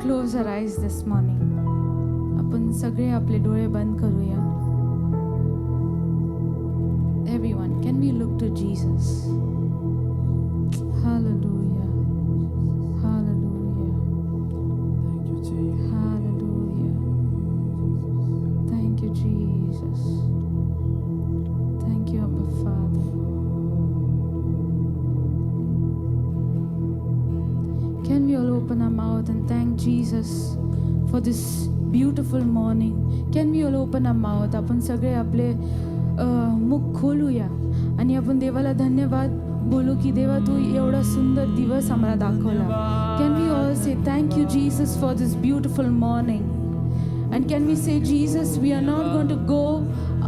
close our eyes this morning. आपण सगळे आपले डोळे बंद करूया. Everyone, can we look to Jesus? Hallelujah. Hallelujah. Thank you, Jesus. Hallelujah. Thank you, Jesus. Thank you, Abba Father. Can we all open our mouth and thank Jesus for this beautiful morning? Can we all open our mouth? आपण सगळे आपले मुख खोलूया आणि आपण देवाला धन्यवाद बोलू की देवा तू एवढा सुंदर दिवस आम्हाला दाखवला. Can we all say thank you Jesus for this beautiful morning? And can we say, Jesus, we are not going to go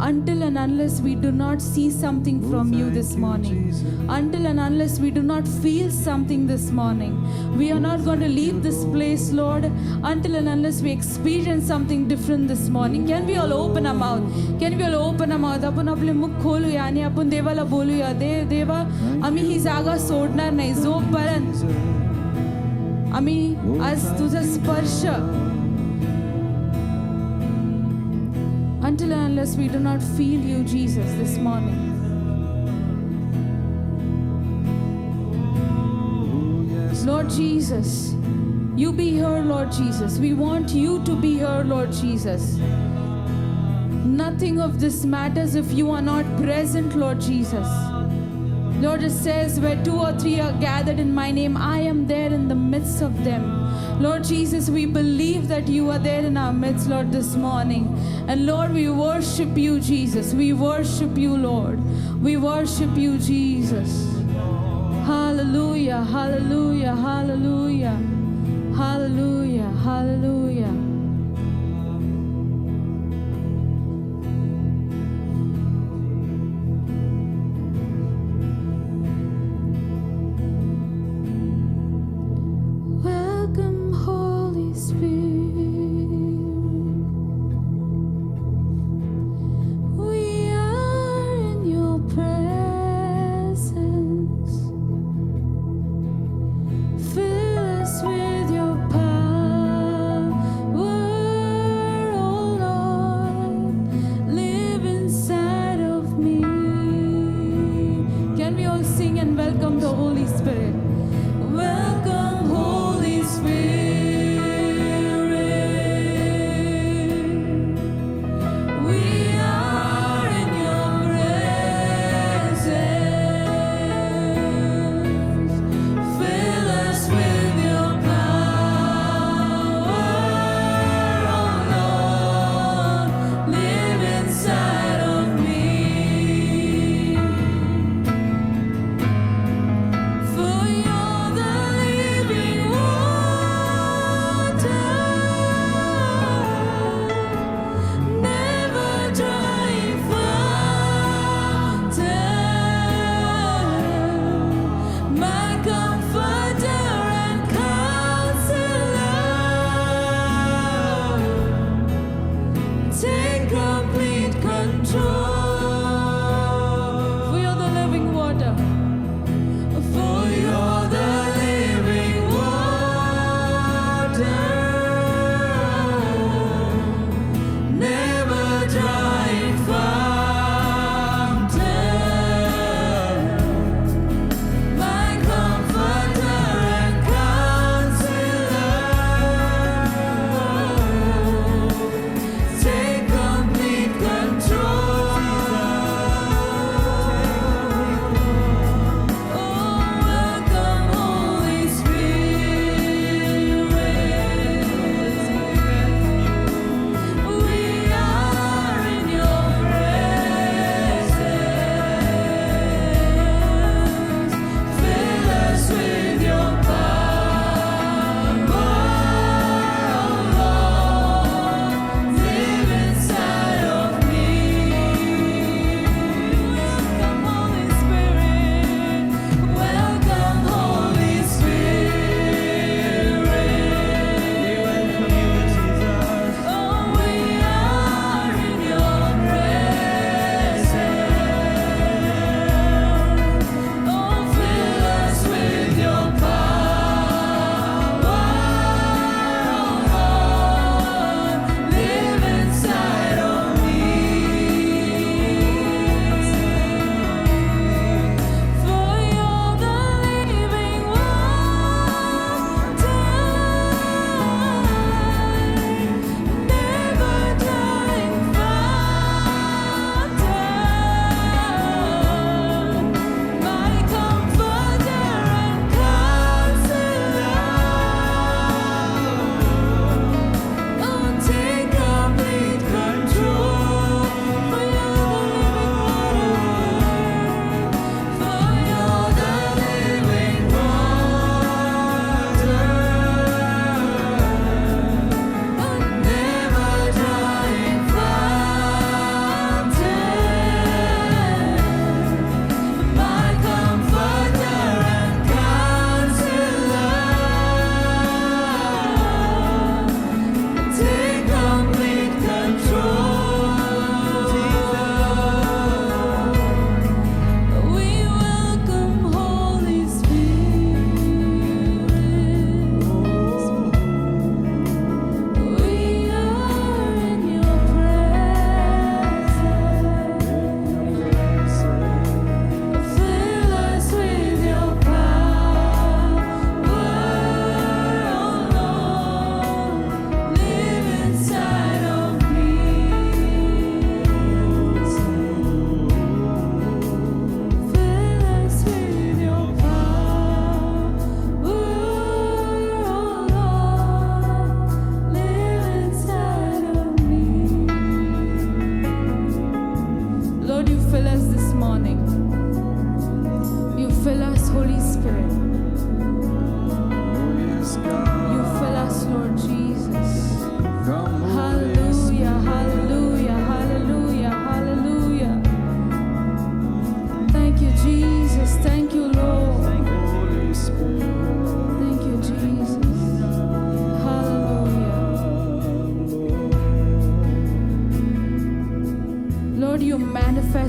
until and unless we do not see something from you this morning. Until and unless we do not feel something this morning. We are not going to leave this place, Lord, until and unless we experience something different this morning. Can we all open our mouth? Can we all open our mouth? आपण आपले मुख खोलूया आणि आपण देवाला बोलूया. देवा आम्ही ही जागा सोडणार नाही जोपर्यंत आम्ही आज तुझा स्पर्श until and unless we do not feel you, Jesus, this morning. Lord Jesus, you be here, Lord Jesus. We want you to be here, Lord Jesus. Nothing of this matters if you are not present, Lord Jesus. Lord, it says, where 2 or 3 are gathered in my name, I am there in the midst of them. Lord Jesus, we believe that you are there in our midst, Lord, this morning. And Lord, we worship you, Jesus. We worship you, Lord. We worship you, Jesus. Hallelujah, hallelujah, hallelujah. Hallelujah, hallelujah. Fill us with your power.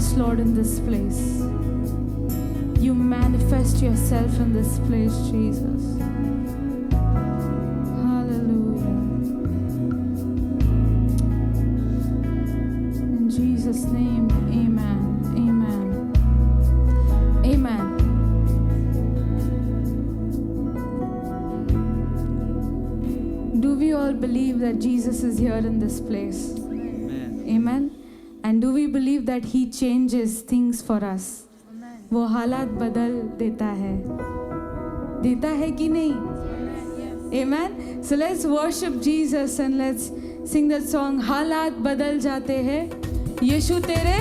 Yes, Lord, in this place. You manifest yourself in this place, Jesus. Hallelujah. In Jesus' name, amen. Amen. Amen. Do we all believe that Jesus is here in this place? Amen. Amen. And do we believe that He changes things for us? वो हालात बदल देता है कि नहीं? Amen. So let's worship Jesus and let's sing that song. हालात बदल जाते हैं यीशु तेरे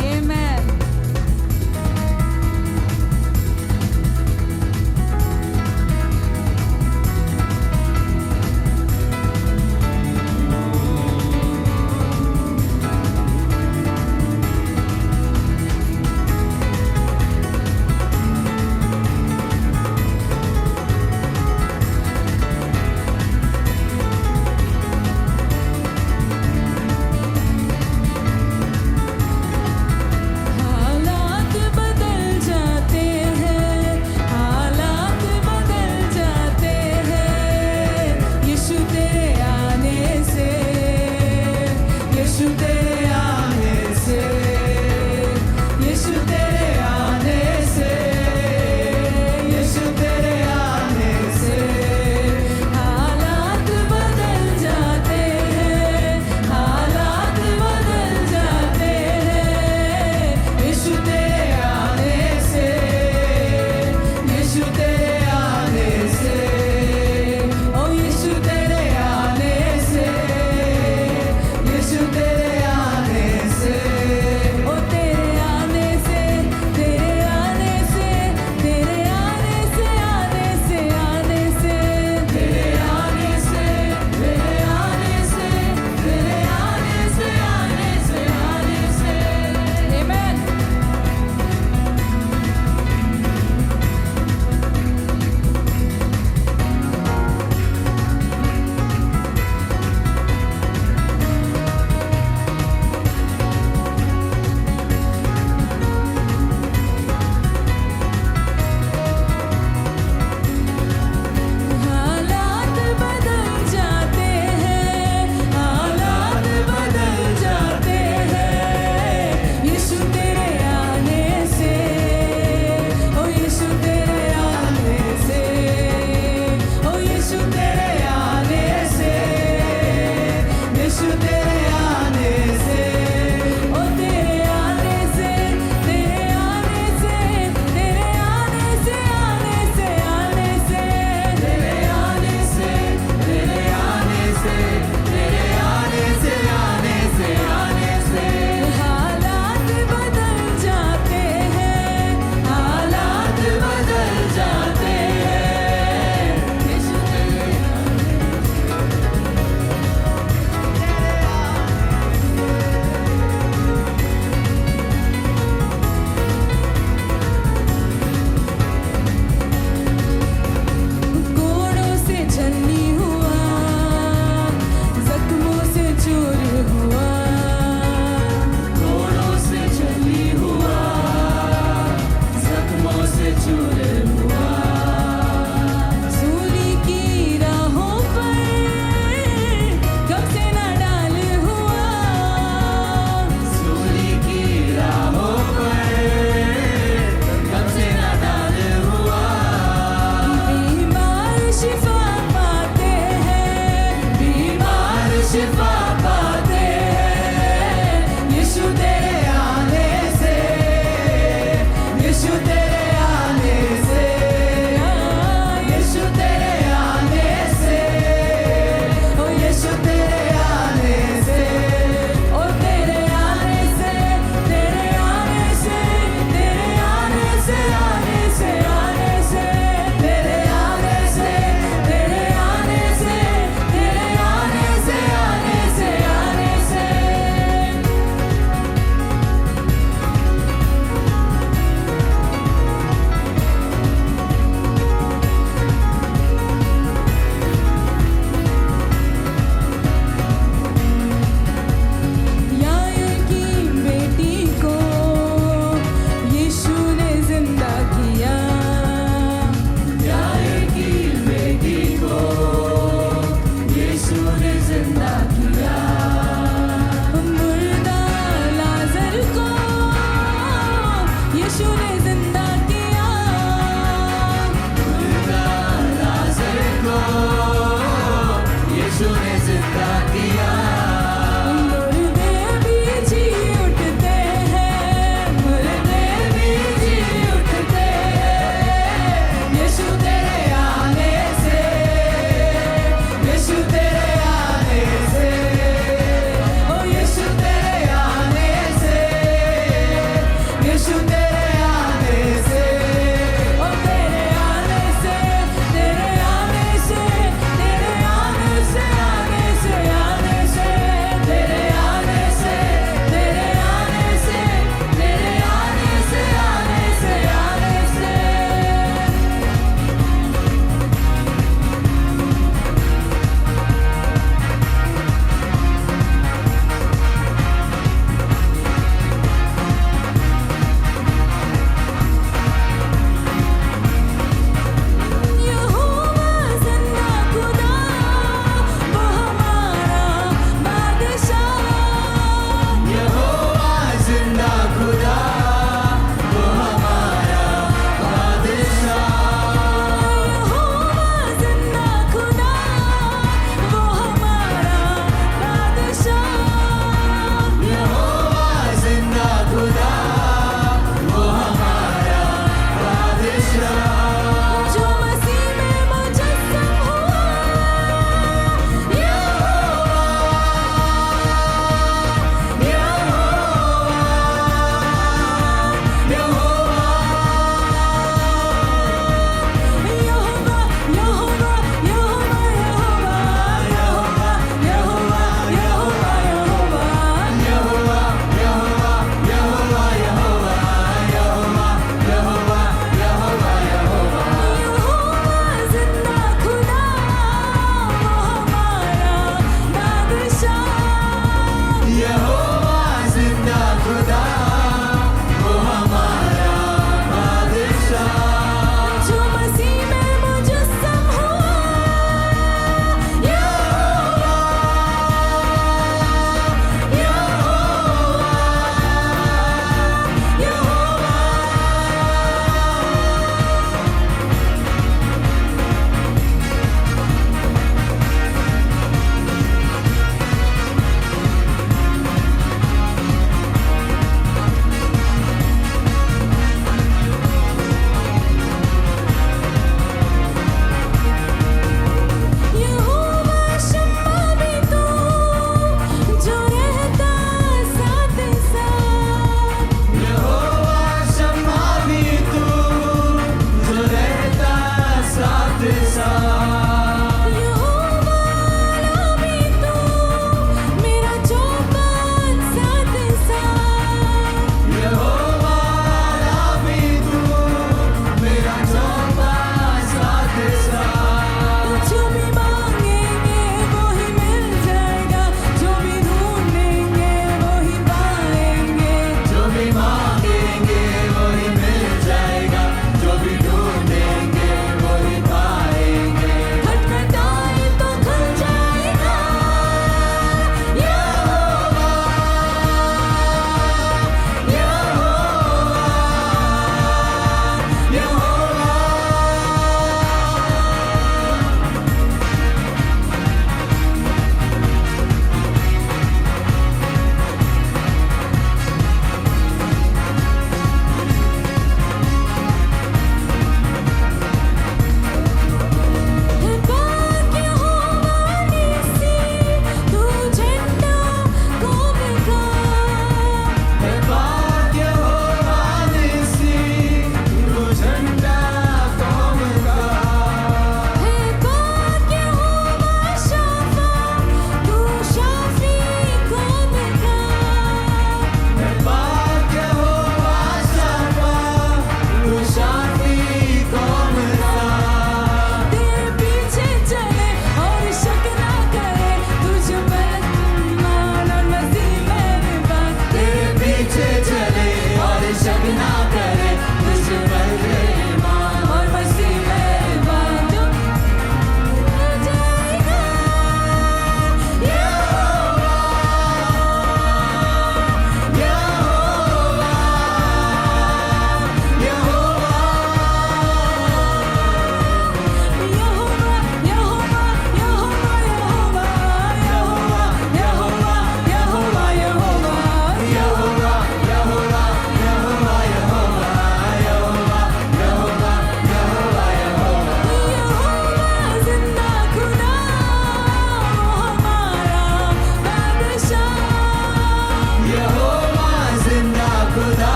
Amen.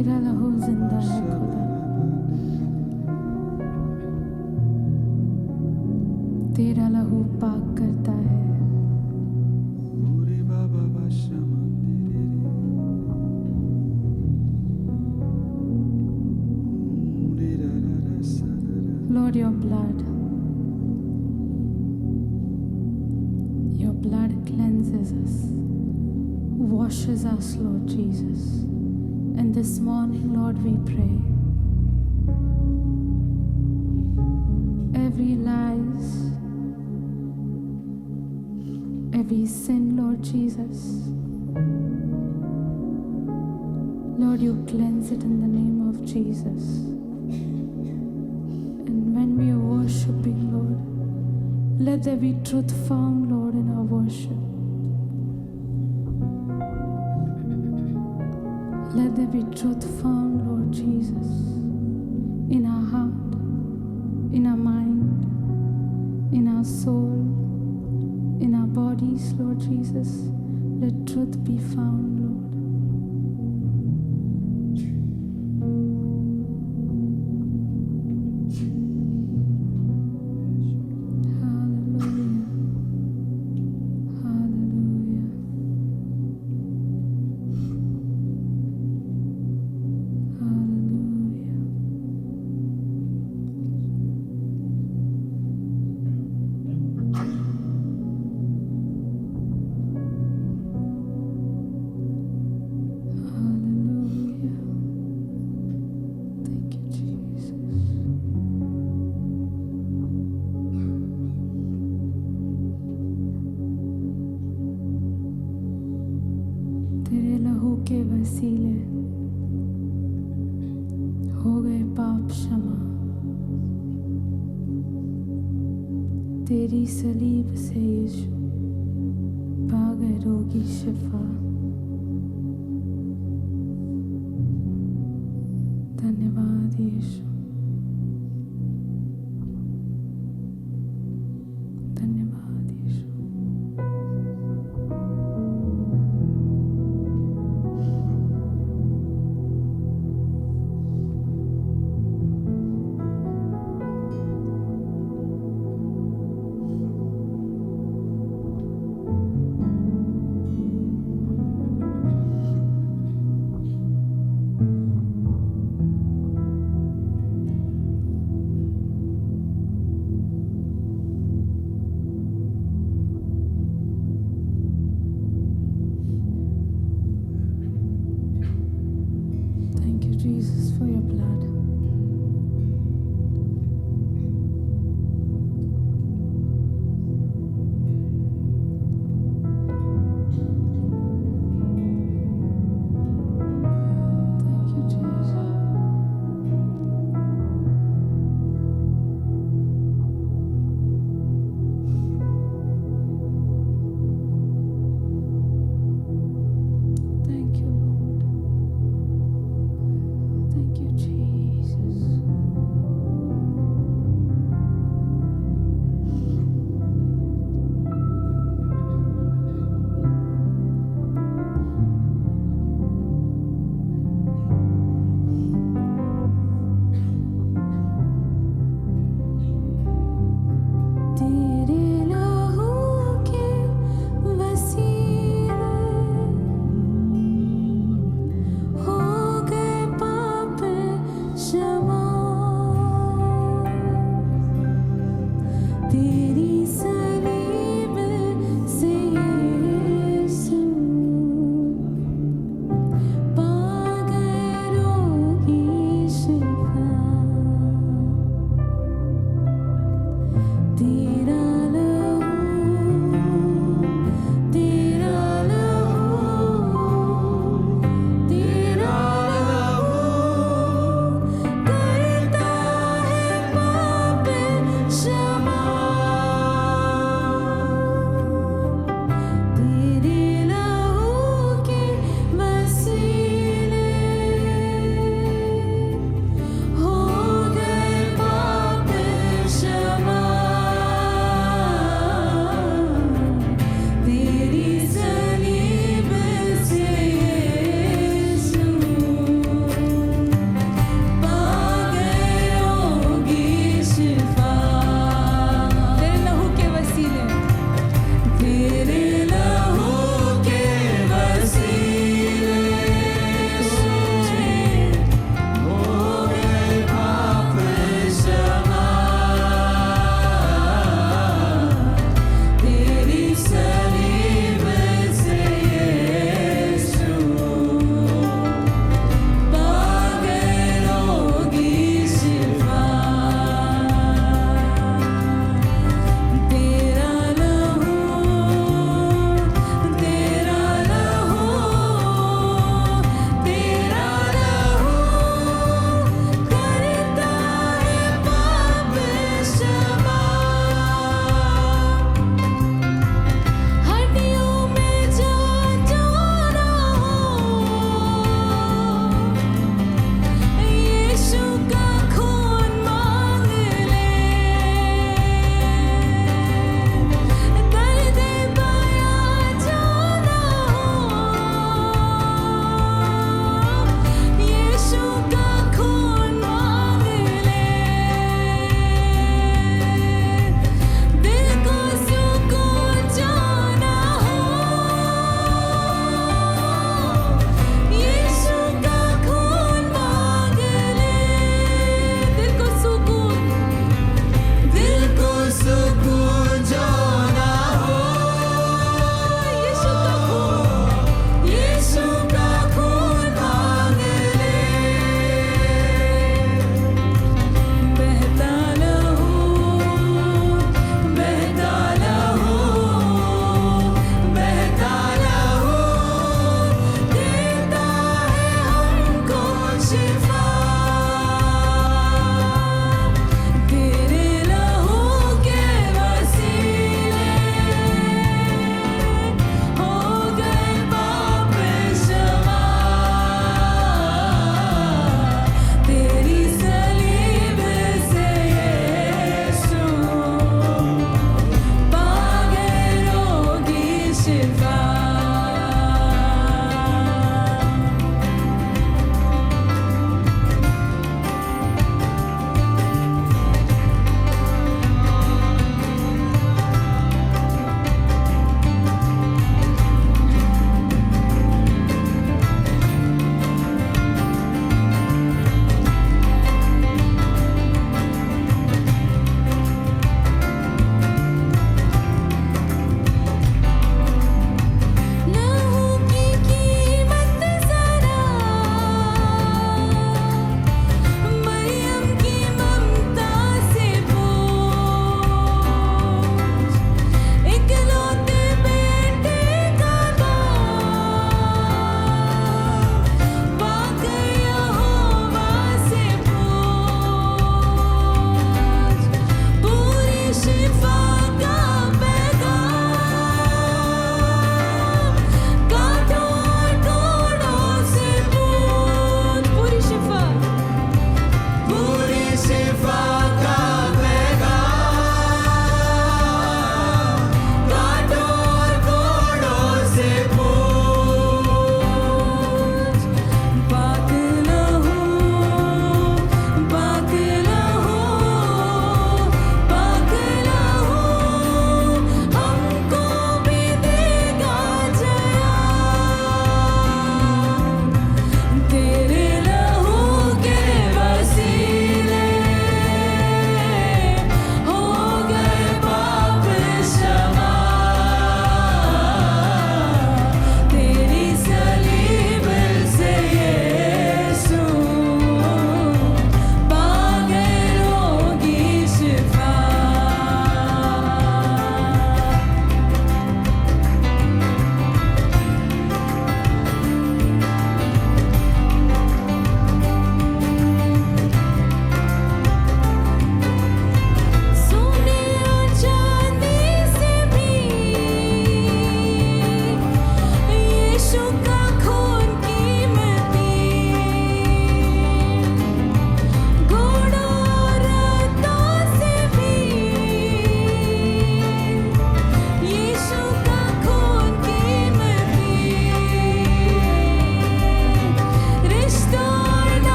तेरा लहू जिंदा है खुदा, तेरा लहू पाक करता है। Lord, your blood cleanses us, washes us, Lord Jesus. And this morning, Lord, we pray every lies, every sin, Lord Jesus, Lord, you cleanse it in the name of Jesus. And when we are worshiping, Lord, let there be truth found, Lord, in our worship. Let there be truth found, Lord Jesus, in our heart, in our mind, in our soul, in our bodies, Lord Jesus. Let truth be found, Lord. Hallelujah. Hallelujah. Hallelujah. Hallelujah. Thank you, Jesus. तेरे लहू के वसीले हो गए पाप क्षमा, तेरी सलीब से यीशु पा गए रोगी शिफा। धन्यवाद यीशु, धन्यवाद यीशु।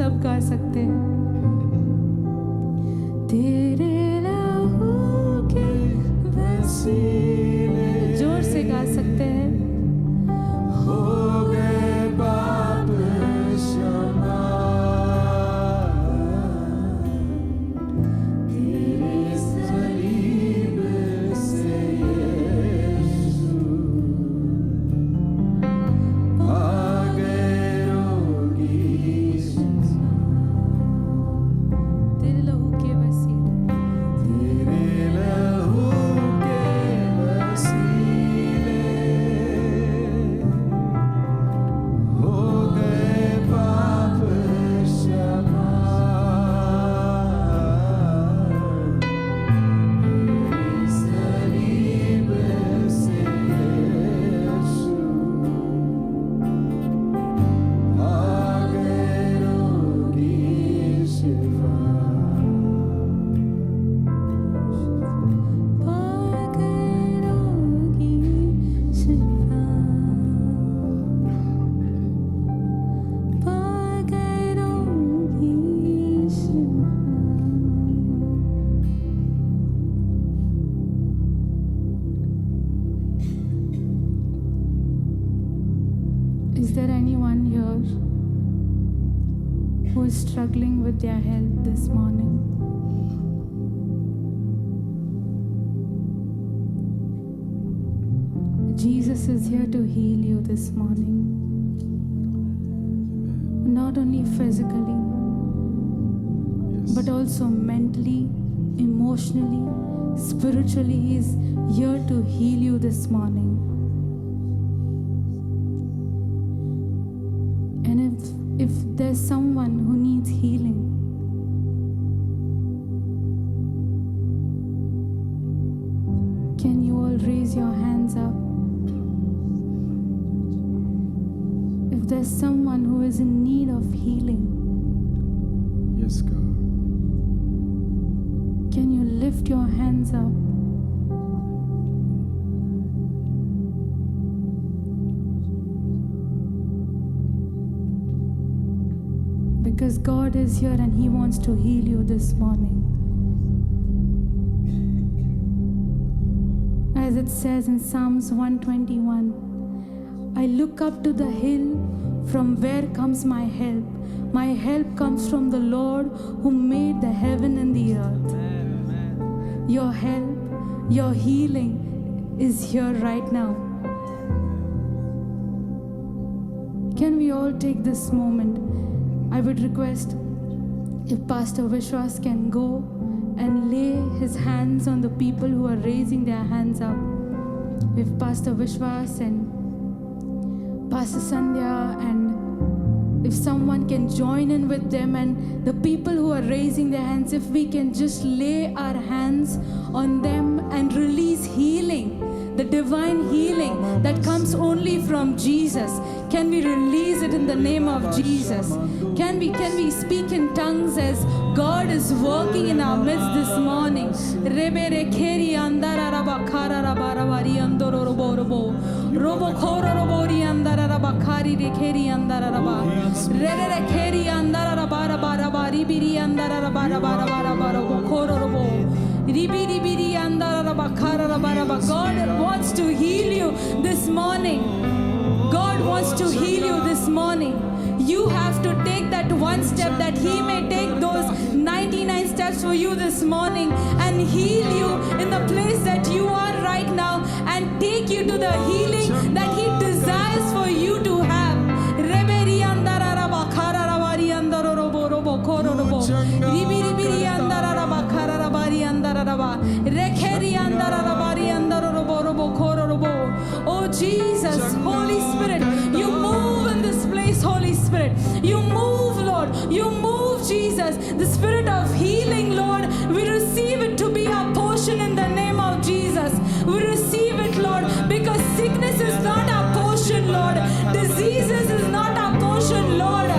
सब गा सकते हैं। तेरे लहू के वसीले, जोर से गा सकते हैं। हो गए पाप क्षमा, तेरे सलीब से यीशु आ गए रोगी शिफा। तेरे लहू के वसीले, तेरे लहू के वसीले हो गए पाप क्षमा, तेरी सलीब से यीशु आ गए रोगी शिफा। पागल रोगी शिफा, पागल रोगी शिफा। Is there anyone here who is struggling with their health this morning? Jesus is here to heal you this morning. Not only physically, but also mentally, emotionally, spiritually. He is here to heal you this morning. And if there's someone who needs healing, can you all raise your hands up? If there's someone who is in need of healing, Yes, God. can you lift your hands up? Because God is here and He wants to heal you this morning. As it says in Psalms 121, I look up to the hill, from where comes my help? My help comes from the Lord who made the heaven and the earth. Your help, your healing is here right now. Can we all take this moment? I would request if Pastor Vishwas can go and lay his hands on the people who are raising their hands up. If Pastor Vishwas and Pastor Sandhya and if someone can join in with them and the people who are raising their hands, if we can just lay our hands on them and release healing, the divine healing that comes only from Jesus. Can we release it in the name of Jesus? Can we speak in tongues as God is working in our midst this morning? Rebe rekheri andara raba khara raba ravari andoro robo robo robo khoro robo ri andara raba khari rekheri andara raba rere rekheri andara raba raba raba ribiri andara raba raba raba raba robo khoro robo ribi ribi andara raba khara raba raba. God wants to heal you this morning. God wants to heal you this morning. You have to take that one step that He may take those 99 steps for you this morning and heal you in the place that you are right now and take you to the healing that He desires for you to have. Reberi andara raba khara ravari andaro robo robo khoro robo ribi ribi andara raba khara ravari andara raba rekheri andara ravari andaro robo robo khoro robo. Oh Jesus, Holy Spirit, you move in this place, Holy Spirit. You move, Lord. You move, Jesus. The spirit of healing, Lord, we receive it to be our portion in the name of Jesus. We receive it, Lord, because sickness is not our portion, Lord. Diseases is not our portion, Lord.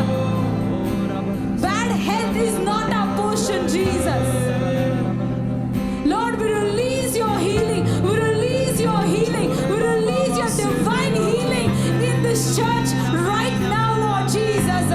Bad health is not our portion, Jesus. Lord, we release your healing. We release your healing. We release your divine healing in this church right now, Lord Jesus.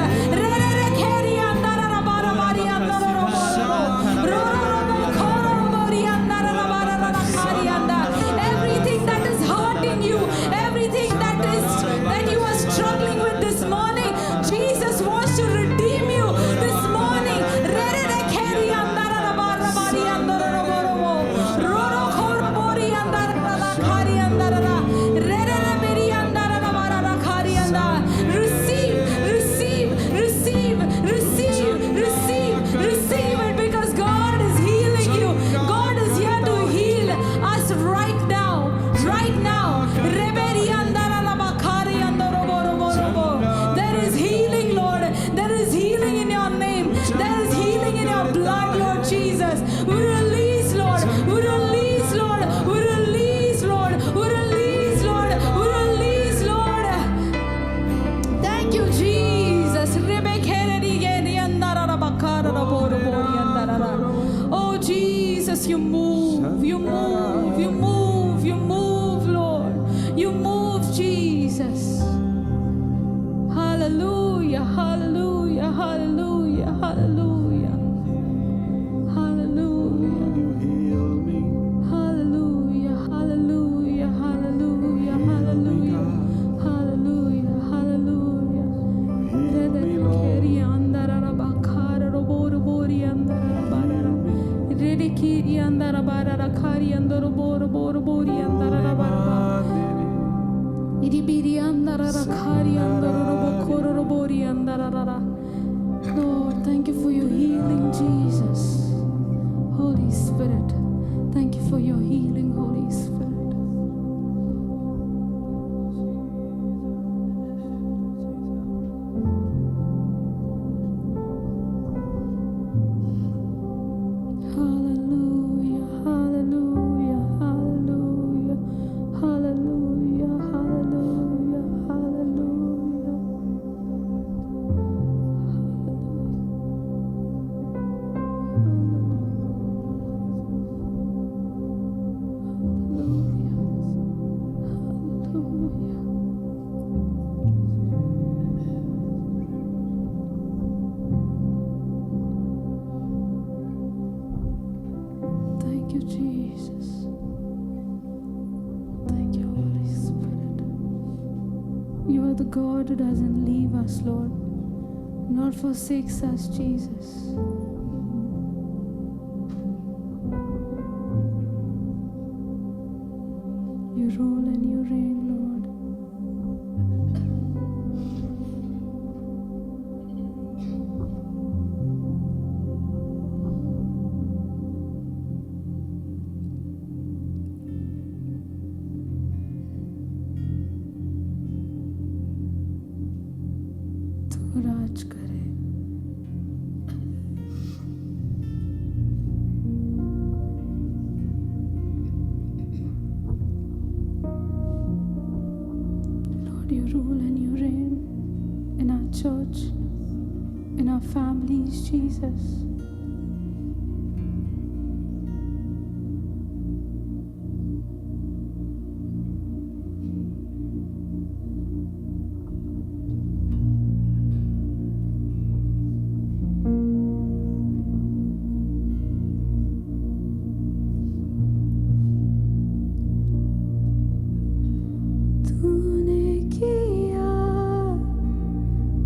your blood, Lord Jesus. We release, Lord. We release, Lord. We release, Lord. We release, Lord. We release, Lord. Thank you, Jesus. Oh, Jesus, you move, you move, you move, you move, Lord. You move, Jesus. Hallelujah, hallelujah, hallelujah, hallelujah. Hallelujah. You heal me. Hallelujah, hallelujah, hallelujah, hallelujah, hallelujah, hallelujah. Heal me, Lord. Lord, thank you for your healing, Jesus. Holy Spirit, thank you for your healing, Holy Spirit. Hallelujah, hallelujah, hallelujah, hallelujah, hallelujah, hallelujah. Thank you, Jesus. Thank you, Holy Spirit. You are the God who doesn't leave us, Lord, nor forsakes us, Jesus. You rule and you reign, Lord. तू राज करे. Lord, you rule and you reign in our church, in our families, Jesus. तूने KIA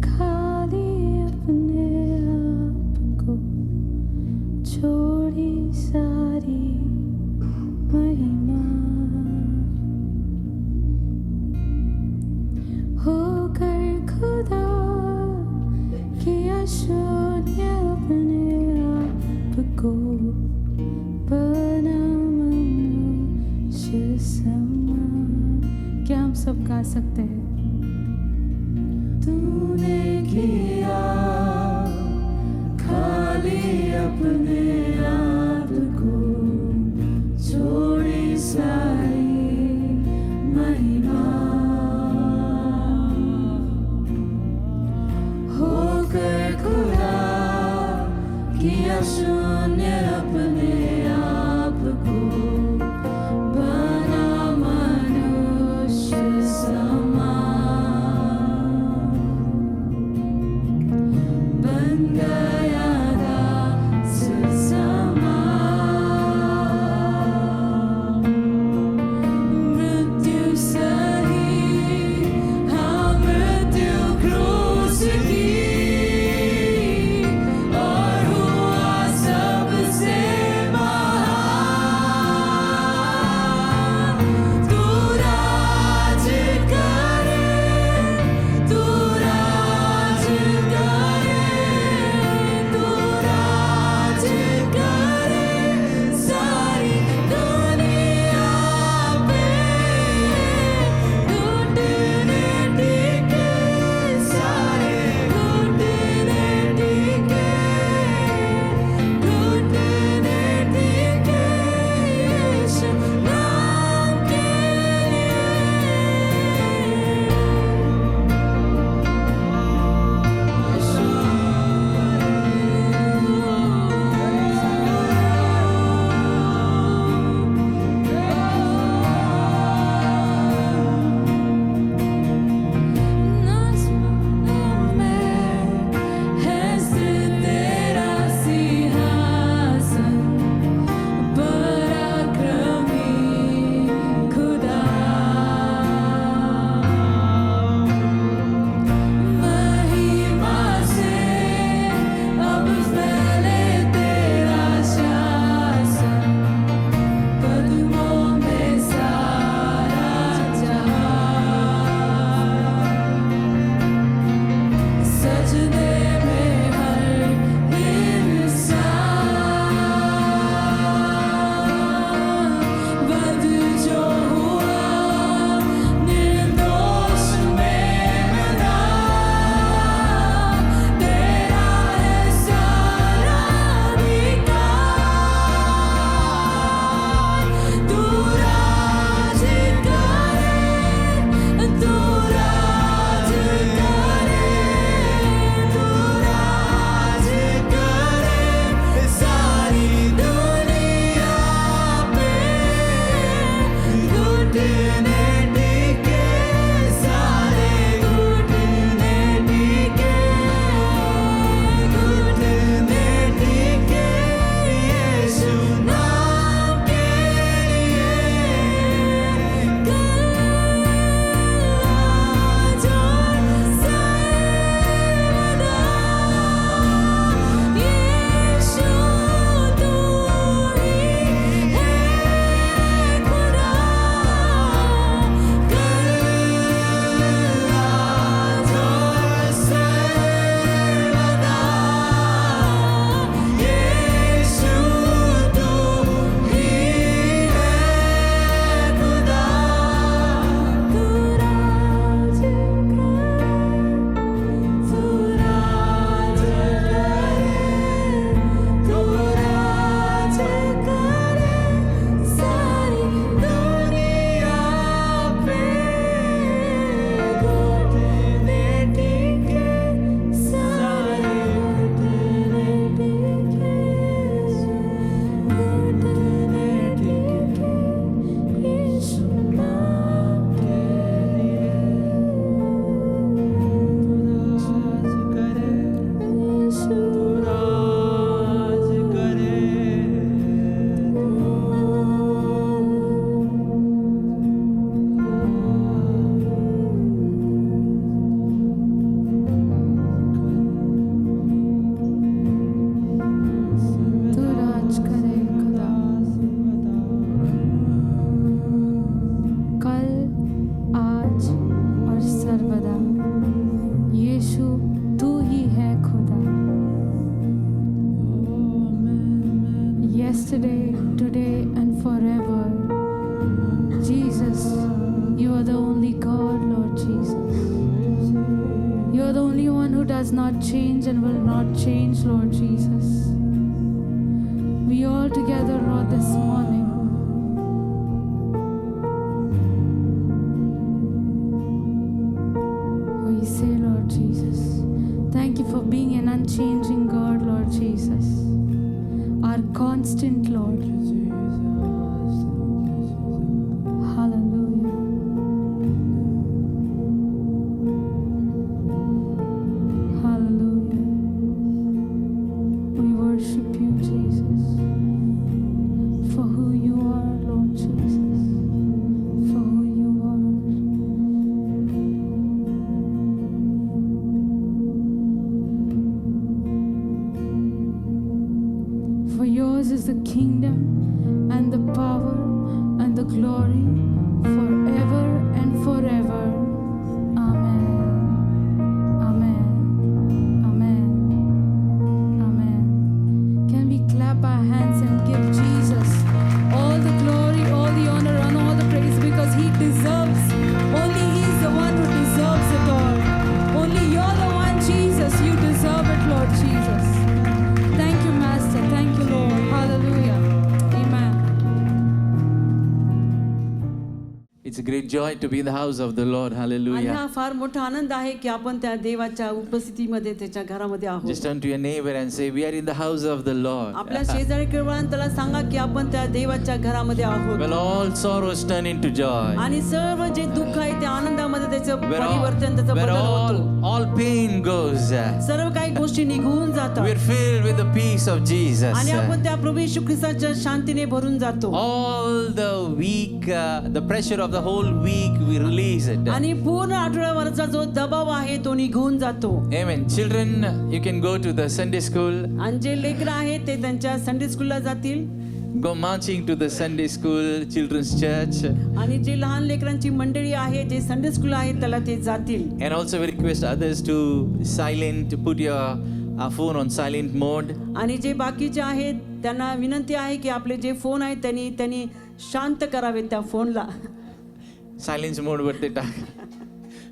खाली अपने आप को, छोड़ी सारी महिमा, होकर खुदा किया शून्य अपने आप को, बना मनुष्य समान. क्या हम सब गा सकते हैं? तूने किया खाली अपने आप को, छोड़ी सारी महिमा, होकर खुदा किया शून्य अपने आप को, बना मनुष्य समान, बन गया दास समान. मृत्यु सही, हाँ मृत्यु क्रूस की, और हुआ सबसे yesterday, today, and forever. Jesus, you are the only God, Lord Jesus. You are the only one who does not change and will not change, Lord Jesus. We all together, Lord, this morning, we say, Lord Jesus, thank you for being an unchanging God, Lord Jesus, our constant Lord. Hallelujah. Hallelujah. We worship you, Jesus, for who you are, Lord Jesus, for who you are. For yours is the kingdom and the power and the glory forever and forever. Amen. Amen. Amen. Amen. Can we clap our hands and give Jesus all the glory, all the honor, and all the praise, because he deserves. Only he's the one who deserves it all. Only you're the one, Jesus. You deserve it, Lord Jesus. Thank you, Master. Thank you, Lord. Hallelujah. Amen. It's a great joy to be in the house of the Lord. आणि Hallelujah. हा फार मोठा आनंद आहे की आपण त्या देवाच्या उपस्थितीमध्ये त्याच्या घरामध्ये आहोत. Just turn to your neighbor and say, we are in the house of the Lord. आपल्या शेजारी वळून त्याला सांगा की आपण त्या देवाच्या घरामध्ये आहोत. Well, all sorrows turn into joy. आणि सर्व जे दुःख आहे त्या आनंदामध्ये त्याचं Where परिवर्तन, त्याचा where बदल होतो. all pain goes. सर्व काही गोष्टी निघून जातात We're filled with the peace of Jesus. आणि आपण त्या प्रभू येशू ख्रिस्ताच्या शांतीने भरून जातो. All the week, the pressure of the whole week, we release it. आणि पूर्ण आठवड्यावरचा जो दबाव आहे तो निघून जातो. Amen. Children, you can go to the Sunday school. आणि जे लेकरं आहेत ते त्यांच्या संडे स्कूलला जातील. Go marching to the Sunday school, children's church. आणि जे लहान लेकरांची मंडळी आहे, जे संडे स्कूल आहेत त्याला ते जातील. And also we request others to put your phone on silent mode. आणि जे बाकीचे आहेत त्यांना विनंती आहे की आपले जे फोन आहेत त्यांनी शांत करावेत त्या फोनला. Silence mode वरती टाक.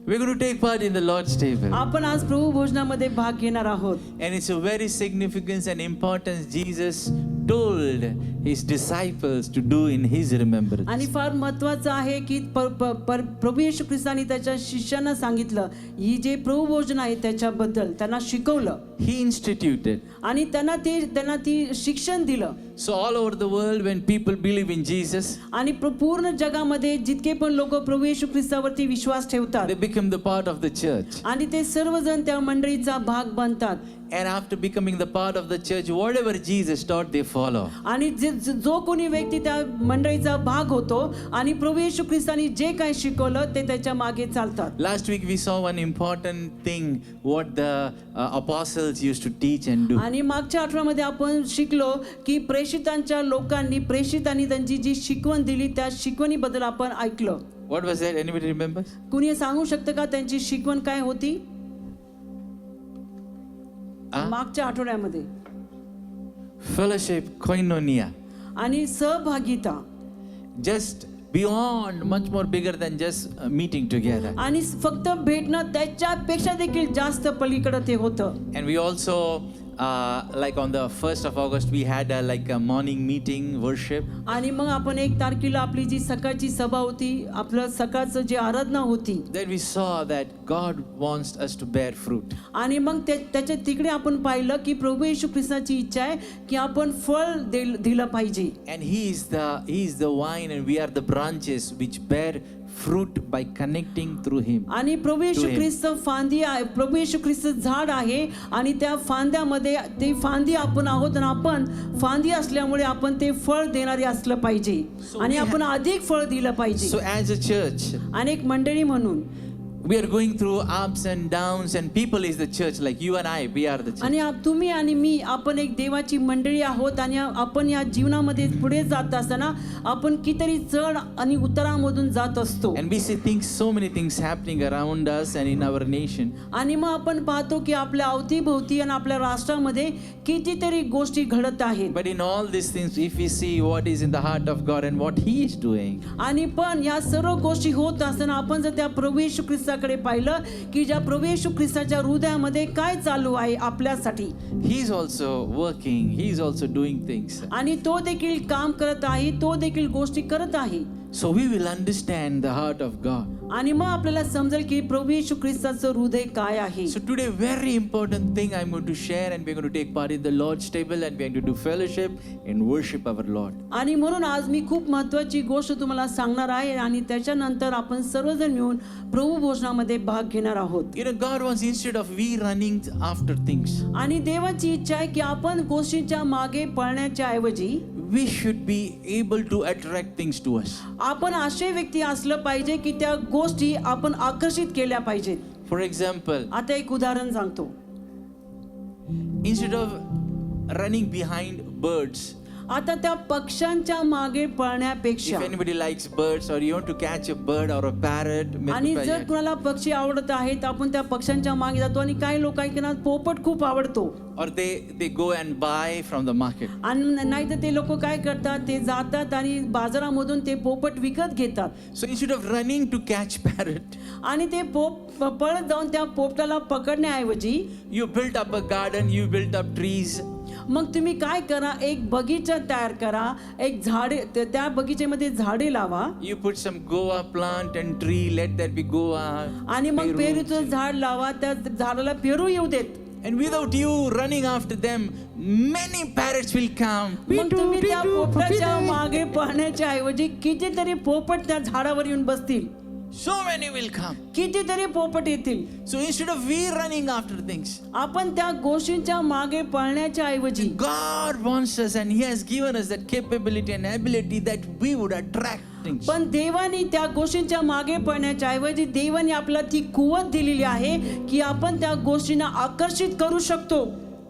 We're going to take part in the Lord's table. आपण आज प्रभू भोजनामध्ये भाग घेणार आहोत. And it's a very significance and importance Jesus told his disciples to do in his remembrance. आणि फार महत्वाचं आहे की प्रभू येशू ख्रिस्तानी त्याच्या शिष्यांना सांगितलं, ही जे प्रभू भोजन आहे त्याच्याबद्दल त्यांना शिकवलं. He instituted. आणि त्यांना ती शिक्षण दिलं. So all over the world when people believe in Jesus, आणि पूर्ण जगामध्ये जितके पण लोक प्रभू येशू ख्रिस्तावरती विश्वास ठेवतात they become the part of the church. आणि ते सर्वजण त्या मंडळीचा भाग बनतात. And after becoming the part of the church, whatever Jesus taught, they follow. आणि जो कोणी व्यक्ती त्या मंडळीचा भाग होतो आणि प्रभू येशू ख्रिस्तानी जे काही शिकवलं ते त्याच्या मागे चालतात. Last week we saw one important thing what the apostles used to teach and do. आणि मागच्या आठवड्यामध्ये आपण शिकलो की प्रेषितांनी त्यांची जी शिकवण दिली त्या शिकवणीबद्दल आपण ऐकलं. What was that? Anybody remembers? कुणी सांगू शकतं का त्यांची शिकवण काय होती मागच्या आठवड्यामध्ये? Fellowship, koinonia. आणि सहभागिता. Just beyond, much more bigger than just meeting together. आणि फक्त भेटणं त्याच्यापेक्षा देखील जास्त पलीकडे ते होतं. And we also like on the 1st of August we had like a morning meeting worship. आणि मग आपण 1 तारखेला आपली जी सकाळची सभा होती, आपलं सकाळचं जे आराधना होती, Then we saw that God wants us to bear fruit. आणि मग त्याच्या तिकडे आपण पाहिलं की प्रभू येशू ख्रिस्ताची इच्छा आहे की आपण फळ दिलं पाहिजे. And he is the vine and we are the branches which bear fruit by connecting through him. आणि प्रभू येशू ख्रिस्त फांदी आहे, प्रभू येशू ख्रिस्त झाड आहे आणि त्या फांद्यामध्ये ते फांदी आपण आहोत आणि आपण फांदी असल्यामुळे आपण ते फळ देणारे असलं पाहिजे आणि आपण अधिक फळ दिलं पाहिजे. So as a church, अनेक मंडळी म्हणून We are going through ups and downs, and people is the church, like you and I, we are the church. आणि तुम्ही आणि मी आपण एक देवाची मंडळी आहोत आणि आपण या जीवनामध्ये पुढे जात असताना आपण कितीतरी चढ आणि उतारामधून जात असतो. And we see things, so many things happening around us and in our nation. आणि मग आपण पाहतो की आपल्या अवतीभोवती आणि आपल्या राष्ट्रामध्ये कितीतरी गोष्टी घडत आहेत. But in all these things, if we see what is in the heart of God and what He is doing, आणि पण या सर्व गोष्टी होत असताना आपण जर त्या प्रभू येशू ख्रिस्ताकडे पाहिलं की ज्या प्रभू येशू ख्रिस्ताच्या हृदयामध्ये काय चालू आहे आपल्यासाठी, He is also working, He is also doing things. आणि तो देखील काम करत आहे, तो देखील गोष्टी करत आहे. So we will understand the heart of God. आणि मग आपल्याला समजेल की प्रभू येशू ख्रिस्ताचं हृदय काय आहे. So today, very important thing I'm going to share, and we're going to take part in the Lord's table, and we're going to do fellowship and worship our Lord. आणि म्हणून आज मी खूप महत्त्वाची गोष्ट तुम्हाला सांगणार आहे आणि त्याच्यानंतर आपण सर्वजण मिळून प्रभू भोजनामध्ये भाग घेणार आहोत. You know, God wants, instead of we running after things, आणि देवाची इच्छा आहे की आपण गोष्टींच्या मागे पळण्याच्या ऐवजी we should be able to attract things to us. आपण असे व्यक्ती असलं पाहिजे की त्या गोष्टी आपण आकर्षित केल्या पाहिजेत. For example, आता एक उदाहरण सांगतो. instead of running behind birds, आता त्या पक्ष्यांच्या मागे पळण्यापेक्षा, if anybody likes birds or you want to catch a bird or a parrot, आणि जर कुणाला पक्षी आवडत आहेत आपण त्या पक्ष्यांच्या मागे जातो. आणि काही लोक ऐकना पोपट खूप आवडतो, or they go and buy from the market. आणि नाही तर ते लोक काय करतात, ते जातात आणि बाजारामधून ते पोपट विकत घेतात. So instead of running to catch parrot, आणि ते पळत जाऊन त्या पोपटाला पकडण्याऐवजी you built up a garden, you built up trees, मग तुम्ही काय करा, एक बगीचा तयार करा, एक झाडे, त्या बगीचेमध्ये झाडे लावा, you put some guava plant and tree, let there be guava. आणि मग peru, पेरूचं झाड लावा, त्या झाडाला पेरू येऊ देत. And without you running after them, many parrots will come. मग तुम्ही त्या पोपटाच्या मागे पळण्याच्या ऐवजी कितीतरी पोपट त्या झाडावर येऊन बसतील, So many will come. कितीतरी पोपट येतील. So instead of we running after things, आपण त्या गोष्टींच्या मागे पळण्याच्या ऐवजी God wants us, and He has given us that capability and ability that we would attract things. पण देवाने त्या गोष्टींच्या मागे पळण्याच्या ऐवजी देवाने आपल्याला ती कुवत दिलेली आहे की आपण त्या गोष्टींना आकर्षित करू शकतो.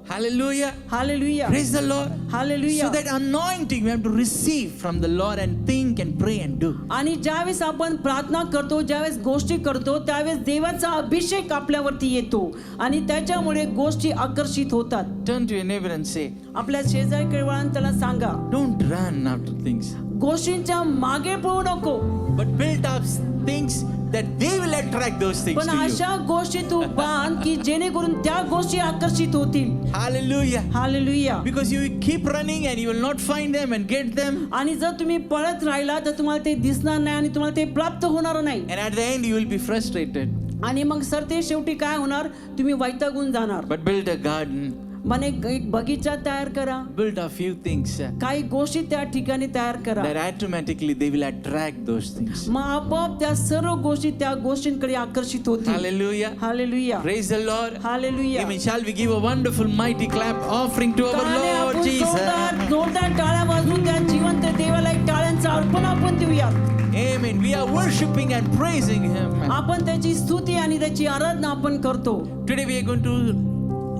Hallelujah. Hallelujah, Praise the Lord. Hallelujah. So that anointing we have to receive from the Lord and think and pray and do. आणि ज्यावेळेस आपण प्रार्थना करतो, ज्यावेळेस गोष्टी करतो, त्यावेळेस देवाचा अभिषेक आपल्यावरती येतो आणि त्याच्यामुळे गोष्टी आकर्षित होतात. Turn to your neighbor and say, आपल्या शेजारी वळून त्याला सांगा, don't run after things, गोष्टींच्या मागे पळू नको, but build up things that they will attract those things पण to you. अशा गोष्टी तू बांध की जेणेकरून त्या गोष्टी आकर्षित होतील. Hallelujah. Hallelujah. Because you keep running and you will not find them and get them, आणि जर तुम्ही पळत राहिला तर तुम्हाला ते दिसणार नाही आणि तुम्हाला ते प्राप्त होणार नाही. and at the end you will be frustrated. आणि मग सर ते शेवटी काय होणार, तुम्ही वैतागून जाणार. But build a garden, म्हणे एक बगीचा तयार करा, build a few things काही गोष्टी त्या ठिकाणी तयार करा, that automatically they will attract those things. मग आपोआप त्या सर्व गोष्टी त्या गोष्टींकडे आकर्षित होतील. Hallelujah. Hallelujah, Praise the Lord. Hallelujah. Amen. Shall we give a wonderful mighty clap offering to our टाळ्या Lord आपण Jesus? जोरदार टाळ्या वाजवून त्या जिवंत देवाला एक टाळ्यांचं अर्पण आपण देऊयात. Amen. We are worshiping and praising Him. आपण त्याची स्तुती आणि त्याची आराधना आपण करतो. Today we are going to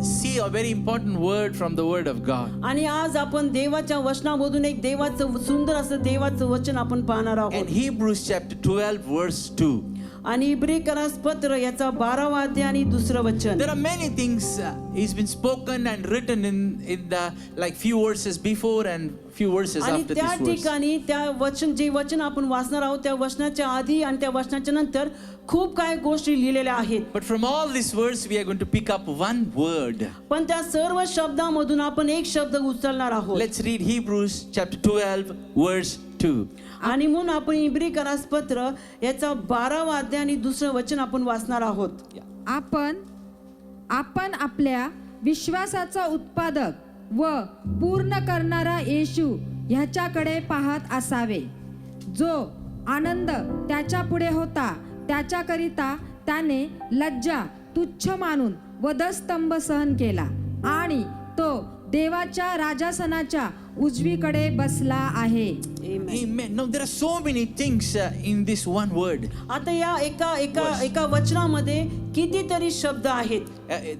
see a very important word from the Word of God. आणि आज आपण देवाच्या वचनामधून एक देवाचं सुंदर असं देवाचं वचन आपण पाहणार And आहोत. Hebrews chapter 12 verse 2. आणि इब्रिकरास पत्र याचा 12वा अध्याय आणि 2रं वचन. There are many things is been spoken and written in the like few verses before and few verses आणि after त्या this verse. ठिकाणी त्या वचन जे वचन आपण वाचणार आहोत त्या वचनाच्या आधी आणि त्या वचनाच्या नंतर खूप काय गोष्टी लिहिलेल्या आहेत. But from all this verse we are going to pick up one word. पण त्या सर्व शब्दामधून आपण एक शब्द उचलणार आहोत. Let's read Hebrews chapter 12 verse 2. आणि म्हणून आपण इब्रिकरास पत्र याचा 12वा अध्याय आणि 2रं वचन आपण वाचणार आहोत. आपण आपल्या विश्वासाचा उत्पादक व पूर्ण करणारा येशू ह्याच्याकडे पाहत असावे, जो आनंद त्याच्या पुढे होता त्याच्याकरिता त्याने लज्जा तुच्छ मानून वधस्तंभ सहन केला आणि तो देवाच्या राजासनाच्या उजवीकडे बसला आहे. Amen. Now there are so many things in this one word. आता या एका वचनामध्ये कितीतरी शब्द आहेत.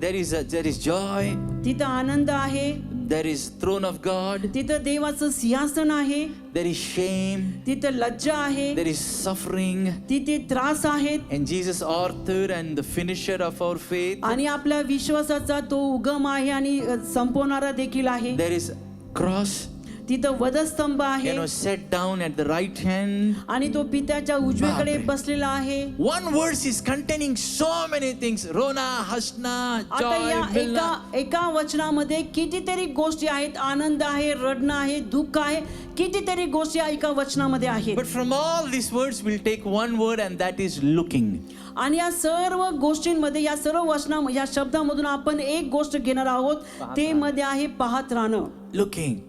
There is joy. तिथं आनंद आहे. There is throne of God. तिथं देवाचं सिंहासन आहे. There is shame. तिथं लज्जा आहे. There is suffering. तिथे त्रास आहेत. And Jesus, author and the finisher of our faith. आणि आपल्या विश्वासाचा तो उगम आहे आणि संपवणारा देखील आहे. There is cross. तिथं वधस्तंभ आहे. Set down at the right hand. आणि तो पित्याच्या उजवीकडे बापरे. बसलेला आहे. One verse is containing so many things. Rona, Hashna, आता या joy, Milna. एका वचनामध्ये कितीतरी गोष्टी आहेत. आनंद आहे, रडणं आहे, दुःख आहे, कितीतरी गोष्टी एका वचनामध्ये आहेत. But from all these words we'll take one word and that is looking. आणि या सर्व गोष्टींमध्ये या सर्व या शब्दामधून आपण एक गोष्ट घेणार आहोत. ते मध्ये आहे पाहत राहणं. Looking.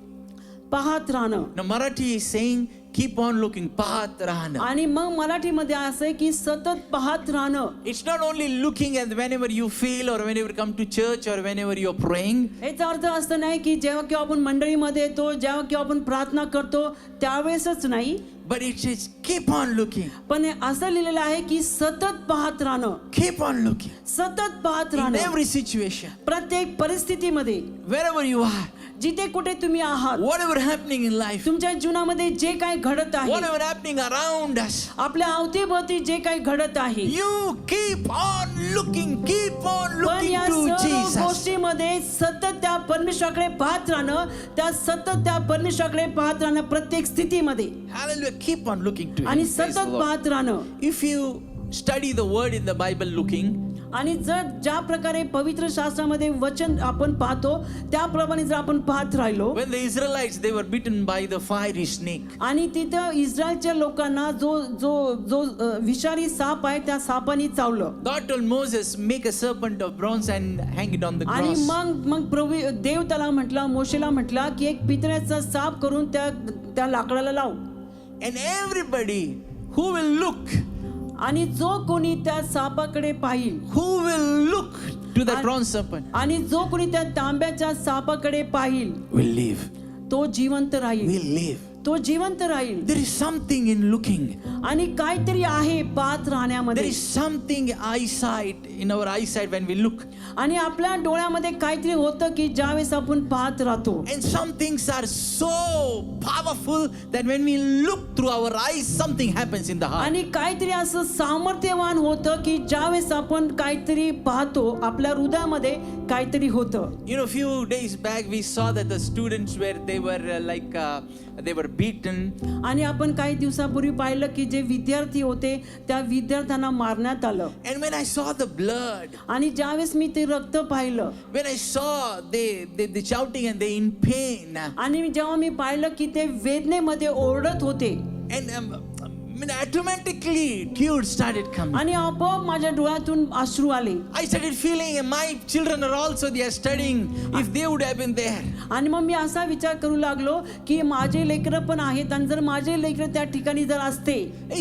पाहत राहणं. Now Marathi is saying keep on looking. Pahat rahana. आणि मग मराठीमध्ये असं आहे की सतत पाहत राहणं. It's not only looking at whenever you feel or whenever you come to church or whenever you're praying. याचा अर्थ असं नाही की जेव्हा केव्हा आपण मंडळीमध्ये येतो, जेव्हा केव्हा आपण प्रार्थना करतो त्यावेळेसच नाही. But it says keep on looking. पण असं लिहिलेलं आहे की सतत पाहत राहणं. Keep on looking. सतत पाहत In राहणं. every situation. प्रत्येक परिस्थितीमध्ये Wherever you are. जिथे कुठे तुम्ही आहात, Whatever happening in life. तुमच्या जीवनामध्ये जे काही घडत आहे, Whatever happening around us. आपल्या अवतीभोवती जे काही घडत आहे, You keep on looking. Keep on पण looking या to सर्व Jesus. गोष्टीमध्ये सतत त्या परमेश्वराकडे पाहत राहणं, त्या सतत त्या परमेश्वराकडे पाहत राहणं प्रत्येक स्थितीमध्ये Hallelujah. Keep on looking to Him. आणि Praise the सतत Lord. पाहत राहणं. If you study the word in the Bible looking, आणि जर ज्या प्रकारे पवित्र शास्त्रामध्ये वचन आपण पाहतो त्याप्रमाणे जर आपण पाहत राहिलो, when the Israelites they were bitten by the fiery snake, आणि तिथं इस्रायलच्या लोकांना जो विषारी साप आहे त्या सापाने चावलं. God told Moses, make a serpent of bronze and hang it on the आणि cross. मग प्रभू देव त्याला म्हटला, मोशेला म्हटला की एक पितळेचा साप करून त्या लाकडाला लाव. And everybody who will look, आणि जो कोणी त्या सापाकडे पाहिल, who will look to that bronze serpent, आणि जो कोणी त्या तांब्याच्या सापाकडे पाहिल, will live. तो जिवंत राहील. Will live. तो जिवंत राहील. There is something in looking. आणि काहीतरी आहे पाहत There राहण्यामध्ये. is something eyesight in our eyesight when we look. आणि आपल्या डोळ्यामध्ये काहीतरी होतं की ज्यावेळेस आपण पाहत राहतो. And some things are so powerful that when we look through our eyes, something happens in the heart. आणि काहीतरी असं सामर्थ्यवान होतं की ज्यावेळेस आपण काहीतरी पाहतो आपल्या हृदयामध्ये काहीतरी होतं. You know, few days back we saw that the students they were they were beaten. आणि आपण काही दिवसापूर्वी पाहिलं की जे विद्यार्थी होते त्या विद्यार्थ्यांना मारण्यात आलं. And when I saw the blood, आणि ज्यावेळेस मी ते रक्त पाहिलं, when I saw they shouting and they in pain, आणि जेव्हा मी पाहिलं की ते वेदनेमध्ये ओरडत होते, and automatically tears started coming. आणि आपोआप माझ्या डोळ्यातून अश्रू आले. I started feeling my children are also they are studying. If they would have been there. आणि मग मी असा विचार करू लागलो की माझे लेकरं पण आहेत आणि जर माझे लेकरं त्या ठिकाणी जर असते.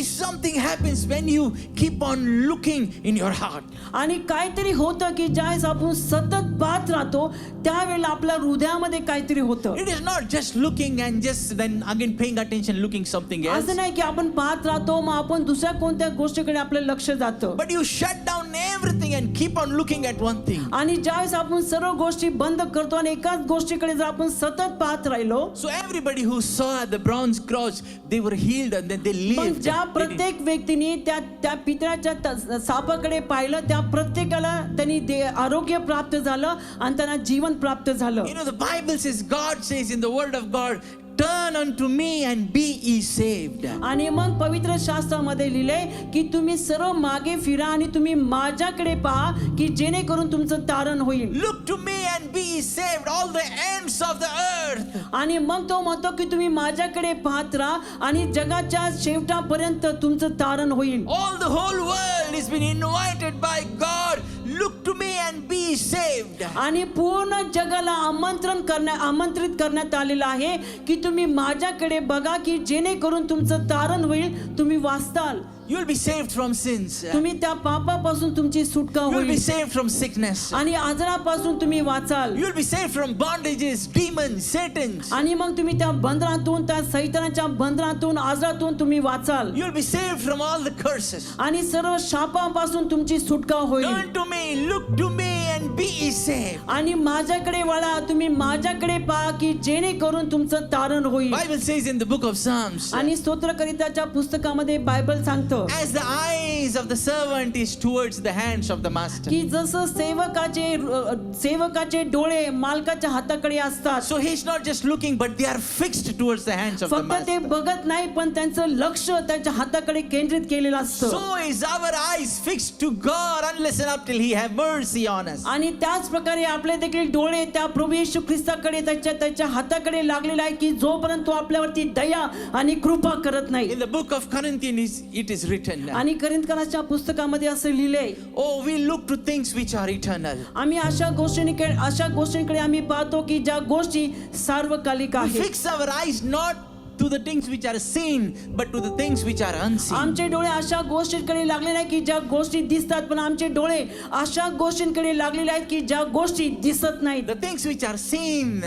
Something happens when you keep on looking in your heart. आणि काहीतरी होतं की ज्यावेळेस आपण सतत पाहत राहतो त्यावेळेला आपल्या हृदयामध्ये काहीतरी होतं. It is not just looking and just then again paying attention looking something else. असं नाही की आपण पाहत राहतो मग आपण दुसऱ्या कोणत्या गोष्टीकडे आपलं लक्ष जातं. But you shut down everything and keep on looking at one thing. आणि ज्यावेळेस आपण सर्व गोष्टी बंद करतो आणि एकाच गोष्टीकडे जर आपण सतत पाहत राहिलो, So everybody who saw the bronze cross, they were healed and then they मग lived. ज्या प्रत्येक व्यक्तीने त्या पितळाच्या सापाकडे पाहिलं त्या प्रत्येकाला त्यांनी आरोग्य प्राप्त झालं आणि त्यांना जीवन प्राप्त झालं. You know, the Bible says, God says in the word of God, turn unto me and be ye saved. आणि मग पवित्र शास्त्रामध्ये लिहिलंय की तुम्ही सर्व मागे फिरा आणि तुम्ही माझ्याकडे पहा की जेणेकरून तुमचं तारण होईल. Look to me and be ye saved, all the ends of the earth. आणि मग तो म्हणतो की तुम्ही माझ्याकडे पाहत राहा आणि जगाच्या शेवटापर्यंत तुमचं तारण होईल. All the whole world is been invited by God. Look to me and be saved. आणि पूर्ण जगाला आमंत्रित करण्यात आलेलं आहे की तुम्ही माझ्याकडे बघा की जेणेकरून तुमचं तारण होईल, तुम्ही वाचताल. You will be saved from sins. तुम्ही त्या पापापासून तुमची सुटका You will be होईल saved from sickness. आणि आजारापासून तुम्ही वाचाल You will be saved from bondages, demons, Satans. आणि मग तुम्ही त्या बंधनातून त्या सैतानाच्या बंधनातून आजारातून तुम्ही वाचाल You will be saved from all the curses. आणि सर्व शापापासून तुमची सुटका होईल Turn to me, look to me, and be ye saved. आणि माझ्याकडे वळा तुम्ही माझ्याकडे पहा की जेणेकरून तुमचं तारण होईल Bible says in the book of Psalms, आणि स्तोत्रकरिताच्या पुस्तकामध्ये बायबल सांगतं as the eyes of the servant is towards the hands of the master, की जसं सेवकाचे डोळे मालकाच्या हाताकडे असतात so he's not just looking, but they are fixed towards the hands of the फक्त ते master. बघत नाही पण त्यांचं लक्ष त्याच्या हाताकडे केंद्रित केलेलं असतं So is our eyes fixed to God unless and up till He have mercy on us. आणि त्याच प्रकारे आपले देखील डोळे त्या प्रभू येशू ख्रिस्ताकडे त्याच्या हाताकडे लागलेले आहे की जोपर्यंत तो आपल्यावरती दया आणि कृपा करत नाही In the book of Corinthians, it is written, आणि करिंथकराच्या पुस्तकामध्ये असं लिहिलंय oh, we look to things which are eternal. आम्ही अशा गोष्टींकडे आम्ही पाहतो की ज्या गोष्टी सार्वकालिक We आहेत fix our eyes not to the things which are seen, but to the things which are unseen. आमचे डोळे अशा गोष्टींकडे लागले नाही की ज्या गोष्टी दिसतात पण आमचे डोळे अशा गोष्टींकडे लागलेले आहेत की ज्या गोष्टी दिसत नाहीत The things which are seen,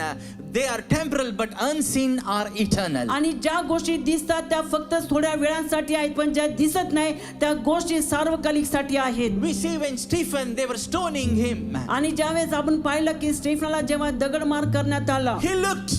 they are temporal, but unseen are eternal. आणि ज्या गोष्टी दिसतात त्या फक्त थोड्या वेळांसाठी आहेत पण ज्या दिसत नाही त्या गोष्टी सार्वकालिक साठी आहेत We see when Stephen, they were stoning him. आणि ज्यावेळेस आपण पाहिलं की स्टेफनला जेव्हा दगडमार करण्यात आला He looked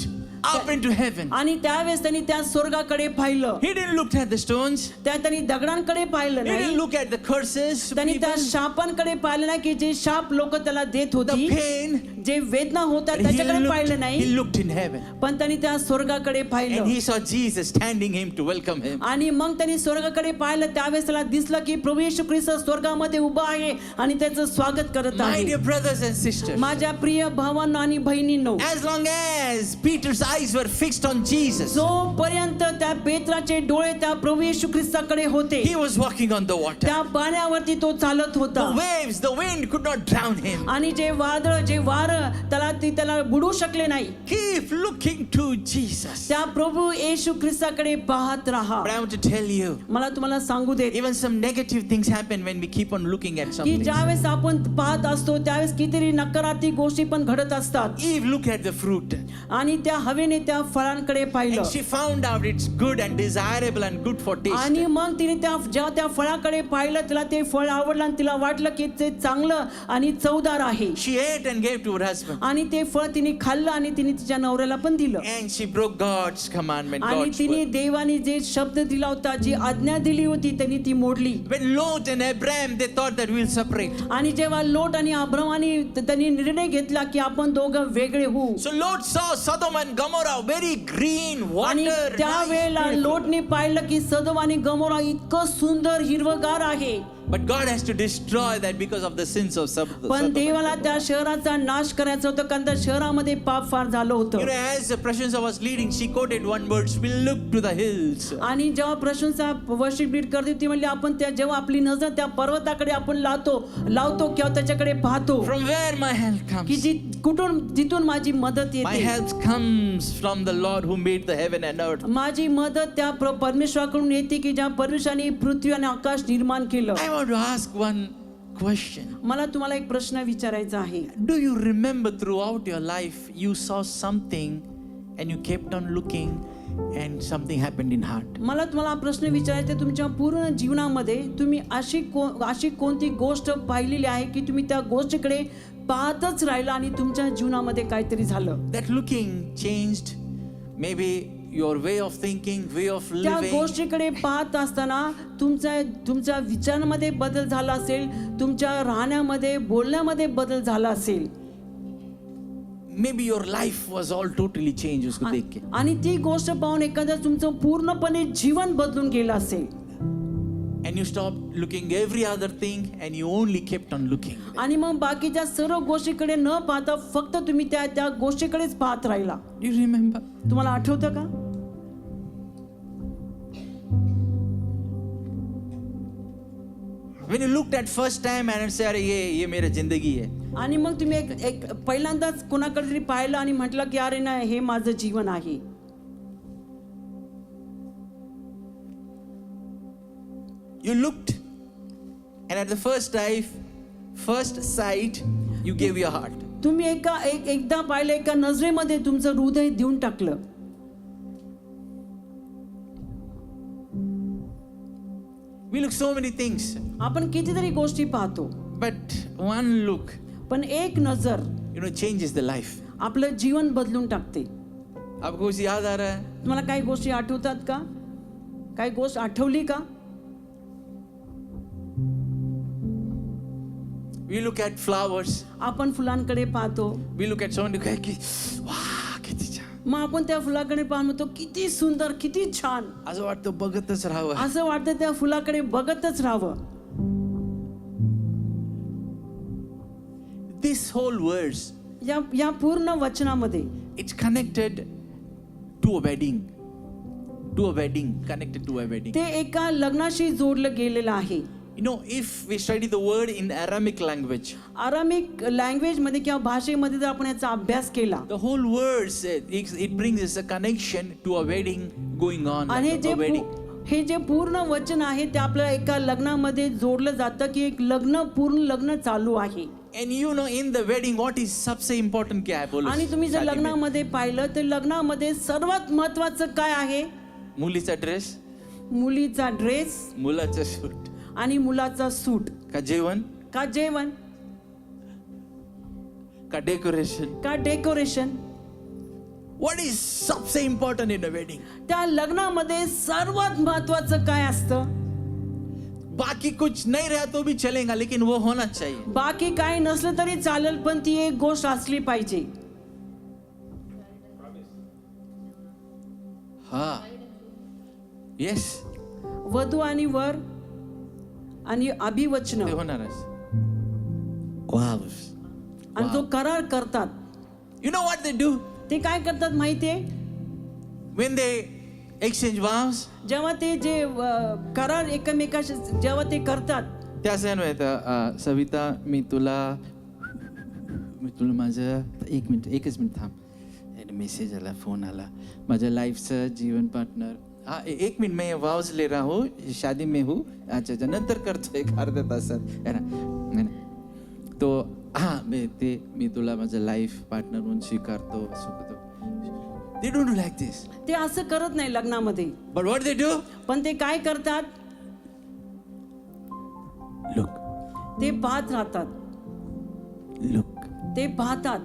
up into heaven. आणि त्यावेळेस त्यांनी त्या स्वर्गाकडे पाहिलं He didn't look at the stones. त्यांनी दगडांकडे पाहिलं He नाही didn't look at the curses. त्यांनी त्या people, शापांकडे पाहिलं नाही की जे शाप लोक त्याला देत the होती pain. जे वेदना होत्या But he त्याच्याकडे पाहिलं नाही looked in heaven. पण त्यांनी त्या स्वर्गाकडे And पाहिलं he saw Jesus standing him to welcome him. आणि मग त्यांनी स्वर्गाकडे पाहिलं त्यावेळेस त्याला दिसलं की प्रभू येशू ख्रिस्त स्वर्गामध्ये उभा आहे आणि त्याचं स्वागत करत My आहे dear brothers and sisters, माझ्या प्रिय भावांनो आणि बहिणींनो as long as Peter's eyes were fixed on Jesus, जोपर्यंत त्या पेत्राचे डोळे त्या प्रभू येशू ख्रिस्ताकडे होते he was walking on the water. त्या पाण्यावरती तो चालत The होता waves, the wind could not drown him. आणि जे वादळ जे वारं त्याला बुडू शकले नाही Keep looking to Jesus. त्या प्रभू येशू ख्रिस्ताकडे पाहत राहा But I want to tell you, मला तुम्हाला सांगू दे even some negative things happen when we keep on looking at की something. ज्यावेळेस आपण पाहत असतो त्यावेळेस कितीतरी नकारात्मक गोष्टी पण घडत असतात Eve looked at the fruit आणि त्या हवेने त्या फळांकडे पाहिलं and she found out it's good and desirable and good for आणि taste. मग तिने त्या फळाकडे पाहिलं तिला ते फळ आवडलं आणि तिला वाटलं की ते चांगलं आणि चवदार आहे She ate and gave to her husband. आणि ते फळ तिने खाल्लं आणि तिने तिच्या नवऱ्याला पण दिलं And she broke God's commandment, आणि God's तिने word. देवाने जे शब्द दिला होता जी आज्ञा दिली होती त्यांनी ती मोडली When Lot and Abraham, they thought that we'll separate. आणि जेव्हा लोट आणि अब्रामाने त्यांनी निर्णय घेतला की आपण दोघं वेगळे होऊ So Lot saw Sodom and Gomorrah, very green, आणि water, त्यावेळेला nice, beautiful. लोटने पाहिलं की सदोम आणि गमोरा इतकं सुंदर हिरवगार आहे But God has to destroy that because of the sins of Sodom. पण देवाला त्या शहराचा नाश करायचा होता कारण त्या शहरामध्ये पाप फार झालं You होतं know, as Prashanta was leading, she quoted one verse, we'll look to the hills. आणि जेव्हा प्रशंसा वर्शिप लीड करते ती म्हणली आपण त्या जेव्हा आपली नजर त्या पर्वताकडे आपण लावतो किंवा त्याच्याकडे पाहतो From where my help की comes. जिथून माझी मदत My येते help comes from the Lord who made the heaven and earth. माझी मदत त्या परमेश्वराकडून येते की ज्या परमेश्वराने पृथ्वी आणि आकाश निर्माण केलं I want to ask one question. मला तुम्हाला एक प्रश्न विचारायचा आहे Do you remember throughout your life you saw something and you kept on looking and something happened in heart? मला तुम्हाला हा प्रश्न विचारायचा आहे, तुमच्या पूर्ण जीवनामध्ये तुम्ही अशी कोणती गोष्ट पाहिलेली आहे की तुम्ही त्या गोष्टीकडे पाहतच राहिला आणि तुमच्या जीवनामध्ये काहीतरी झालं That looking changed maybe your way of thinking, way of त्या living. गोष्टीकडे पाहत असताना तुमच्या विचारांमध्ये बदल झाला असेल तुमच्या राहण्यामध्ये बोलण्यामध्ये बदल झाला असेल Maybe your life was all totally changed उसको देख के. आणि ती गोष्ट पाहून एखाद्या तुमचं पूर्णपणे जीवन बदलून गेलं असेल And you stopped looking every other thing and you only kept on looking. आणि मग बाकीच्या सर्व गोष्टीकडे न पाहता फक्त तुम्ही त्या गोष्टीकडेच पाहत राहिला Do you remember? तुम्हाला आठवतं का When you looked at first time and said, अरे ये मेरा जिंदगी है. आणि मग तुम्ही एक पहिल्यांदाच कोणाकडे तरी पाहिलं आणि म्हटलं की अरे नाही हे माझं जीवन आहे You looked, and at the first sight, you gave your heart. तुम्ही एकदा पाहिलं, एका नजरेमध्ये तुमचं हृदय देऊन टाकलं. We look so many things, आपण कितीतरी गोष्टी पाहतो, but one look, पण एक नजर changes the life. आपलं जीवन बदलून टाकते. आपको कुछ याद आ रहा है? तुम्हाला काही गोष्टी आठवतात का? काही गोष्ट आठवली का? We look at flowers. आपण फुलांकडे पाहतो, We look at someone की वाह किती छान. मग आपण त्या फुलाकडे पाहून म्हणतो किती सुंदर, किती छान. असं वाटतं बघतच राहावं. असं वाटतं त्या फुलाकडे बघतच राहावं. This whole verse, या पूर्ण वचनामध्ये it's connected to a wedding. Connected to a wedding. ते एका लग्नाशी जोडलं गेलेलं आहे. If we study the word in Aramaic language, Aramaic language मध्ये किंवा भाषेमध्ये जर आपण याचा अभ्यास केला, the whole verse it brings us a connection to a wedding going on. आणि Like a wedding. हे जे पूर्ण वचन आहे ते आपल्याला एका लग्नामध्ये जोडलं जातं की एक पूर्ण लग्न चालू आहे. And in the wedding, what is सबसे important क्या है बोलो? आणि तुम्ही जर शादी में? लग्नामध्ये पाहिलं तर लग्नामध्ये सर्वात महत्वाचं काय आहे? मुलीचा ड्रेस, मुलीचा ड्रेस मुलाचा सूट, आणि मुलाचा सूट, का जेवण, का जेवण, का डेकोरेशन. का डेकोरेशन. What is सबसे important in a wedding? त्या लग्नामध्ये सर्वात महत्वाचं काय असतं? बाकी कुछ नहीं रहा तो भी चलेगा, लेकिन वो होना चाहिए. बाकी काही नसलं तरी चालेल, पण ती एक गोष्ट असली पाहिजे. हाँ. Yes. वधू आणि वर आणि अभिवचन ते होणारच. Wow. आणि जो करार करतात, You know what they do? ते काय करतात माहितीये? When they exchange vows, जेव्हा ते जे करार एकमेकाशी जेव्हा ते करतात, त्या असं येतं, सविता मी तुला माझं एकच मिनिट थांब, मेसेज आला, फोन आला, माझ्या लाईफचं जीवन पार्टनर. हाँ, एक मिनट, मैं वाउज ले रहा हूँ, शादी में हूँ. अच्छा, नंतर करतो एक अर्ध्या तासात, है ना. तो हां, मी तुला माझं लाईफ पार्टनर म्हणून स्वीकारतो. They don't do like this. ते असं करत नाही लग्नामध्ये. But what they do? पण ते काय करतात? Look. ते पाहत राहतात. Look. ते पाहतात.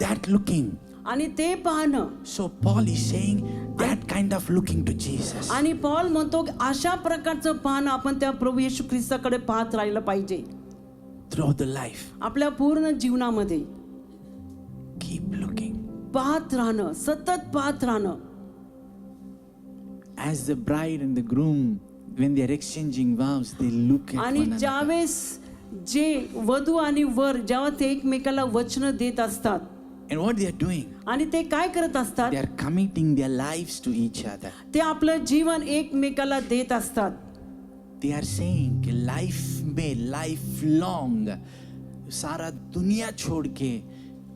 That looking. आणि ते पाहणं. So Paul is saying that kind of looking to Jesus. आणि पॉल म्हणतो की अशा प्रकारचं पाहणं आपण त्या प्रभू येशू ख्रिस्ताकडे पाहत राहिलं पाहिजे. Throughout the life. आपल्या पूर्ण जीवनामध्ये Keep looking. पाहत राहणं, सतत पाहत राहणं. As the bride and the groom, when they are exchanging vows, they look at आणि one another. ज्यावेळेस जे वधू आणि वर जेव्हा ते एकमेकाला वचन देत असतात, And what they are doing? आणि ते काय करत असतात? They are committing their lives to each other. ते आपलं जीवन एकमेकाला देत असतात. They are saying कि life long, सारा दुनिया छोड़ के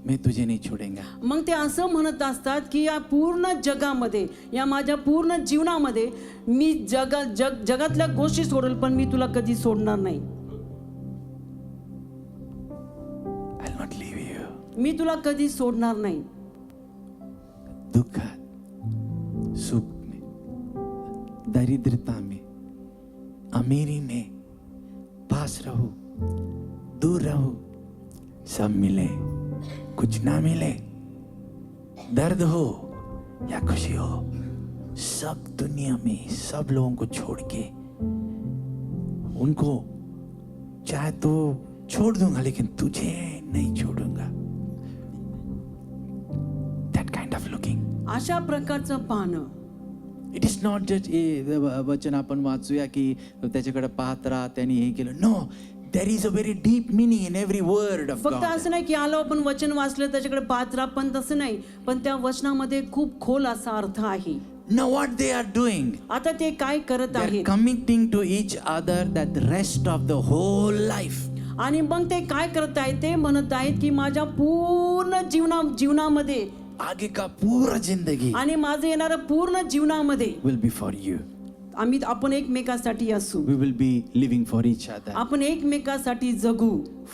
मैं तुझे नहीं छोड़ेगा. मग ते असं म्हणत असतात की या पूर्ण जगामध्ये, या माझ्या पूर्ण जीवनामध्ये मी जगातल्या गोष्टी सोडेल, पण मी तुला कधी सोडणार नाही. I'll not leave you. मी तुला कधी सोडणार नाही. दुखात, सुख में, दरिद्रता में, अमीरी में, पास रहो, दूर रहो, सब मिले, कुछ ना मिले, दर्द हो या खुशी हो, सब दुनिया में सब लोगों को छोड़ के, उनको चाहे तो छोड़ दूंगा, लेकिन तुझे नहीं छोड़ूंगा. That kind of looking. अशा प्रकारचं पाहणं. इट इज नॉट जस्ट वचन आपण वाचूया की त्याच्याकडे पाहत राहा, त्यांनी हे केलं. No, there is a very deep meaning in every word of फक्त गॉड. असं नाही की आलो आपण वचन वाचलं त्याच्याकडे पाहत राहा, पण तसं नाही, पण त्या वचनामध्ये खूप खोल असा अर्थ आहे. Now what they are doing? आता ते काय करत They are आहेत? committing to each other that the rest of the whole life. आणि मग ते काय करत आहेत? ते म्हणत आहेत की माझ्या पूर्ण जीवनामध्ये, आगे का पूरा जिंदगी आणि माझं येणारं पूर्ण जीवनामध्ये will be for you. आपण एकमेकासाठी असू, We will be living for each other, आपण एकमेकासाठी जगू,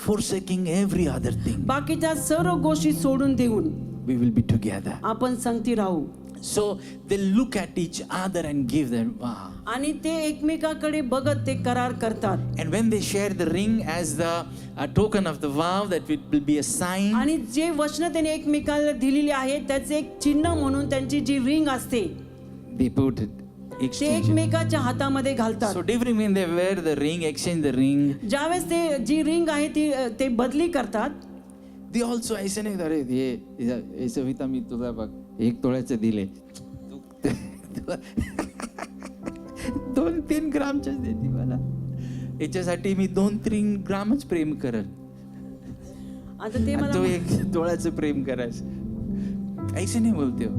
forsaking every other thing. बाकीच्या सर्व गोष्टी सोडून देऊन We will be together. आपण संगती राहू. So they look at each other and give them wow. आणि ते एकमेकाकडे बघत ते करार करतात. And when they share the ring as the a token of the vow, that it will be a sign. आणि जे वचन त्यांनी एकमेकाला दिलेली आहे त्याचे एक चिन्ह म्हणून त्यांची जी रिंग असते They put it, ते exchange it. एकमेकाच्या हातामध्ये घालतात. So different when they wear the ring, exchange the ring. ज्यावेळेस ते जी रिंग आहे ती ते बदली करतात. They also ऐसे नाही अरे हे सविता मी तुला बघ 1 तोळ्याचे दिले, 2-3 ग्रामचेच देते मला, याच्यासाठी मी 2-3 ग्रामच प्रेम करल, आता ते आणि तो मला 1 तोळ्याचं प्रेम करायचं. ऐसे नाही बोलते हो.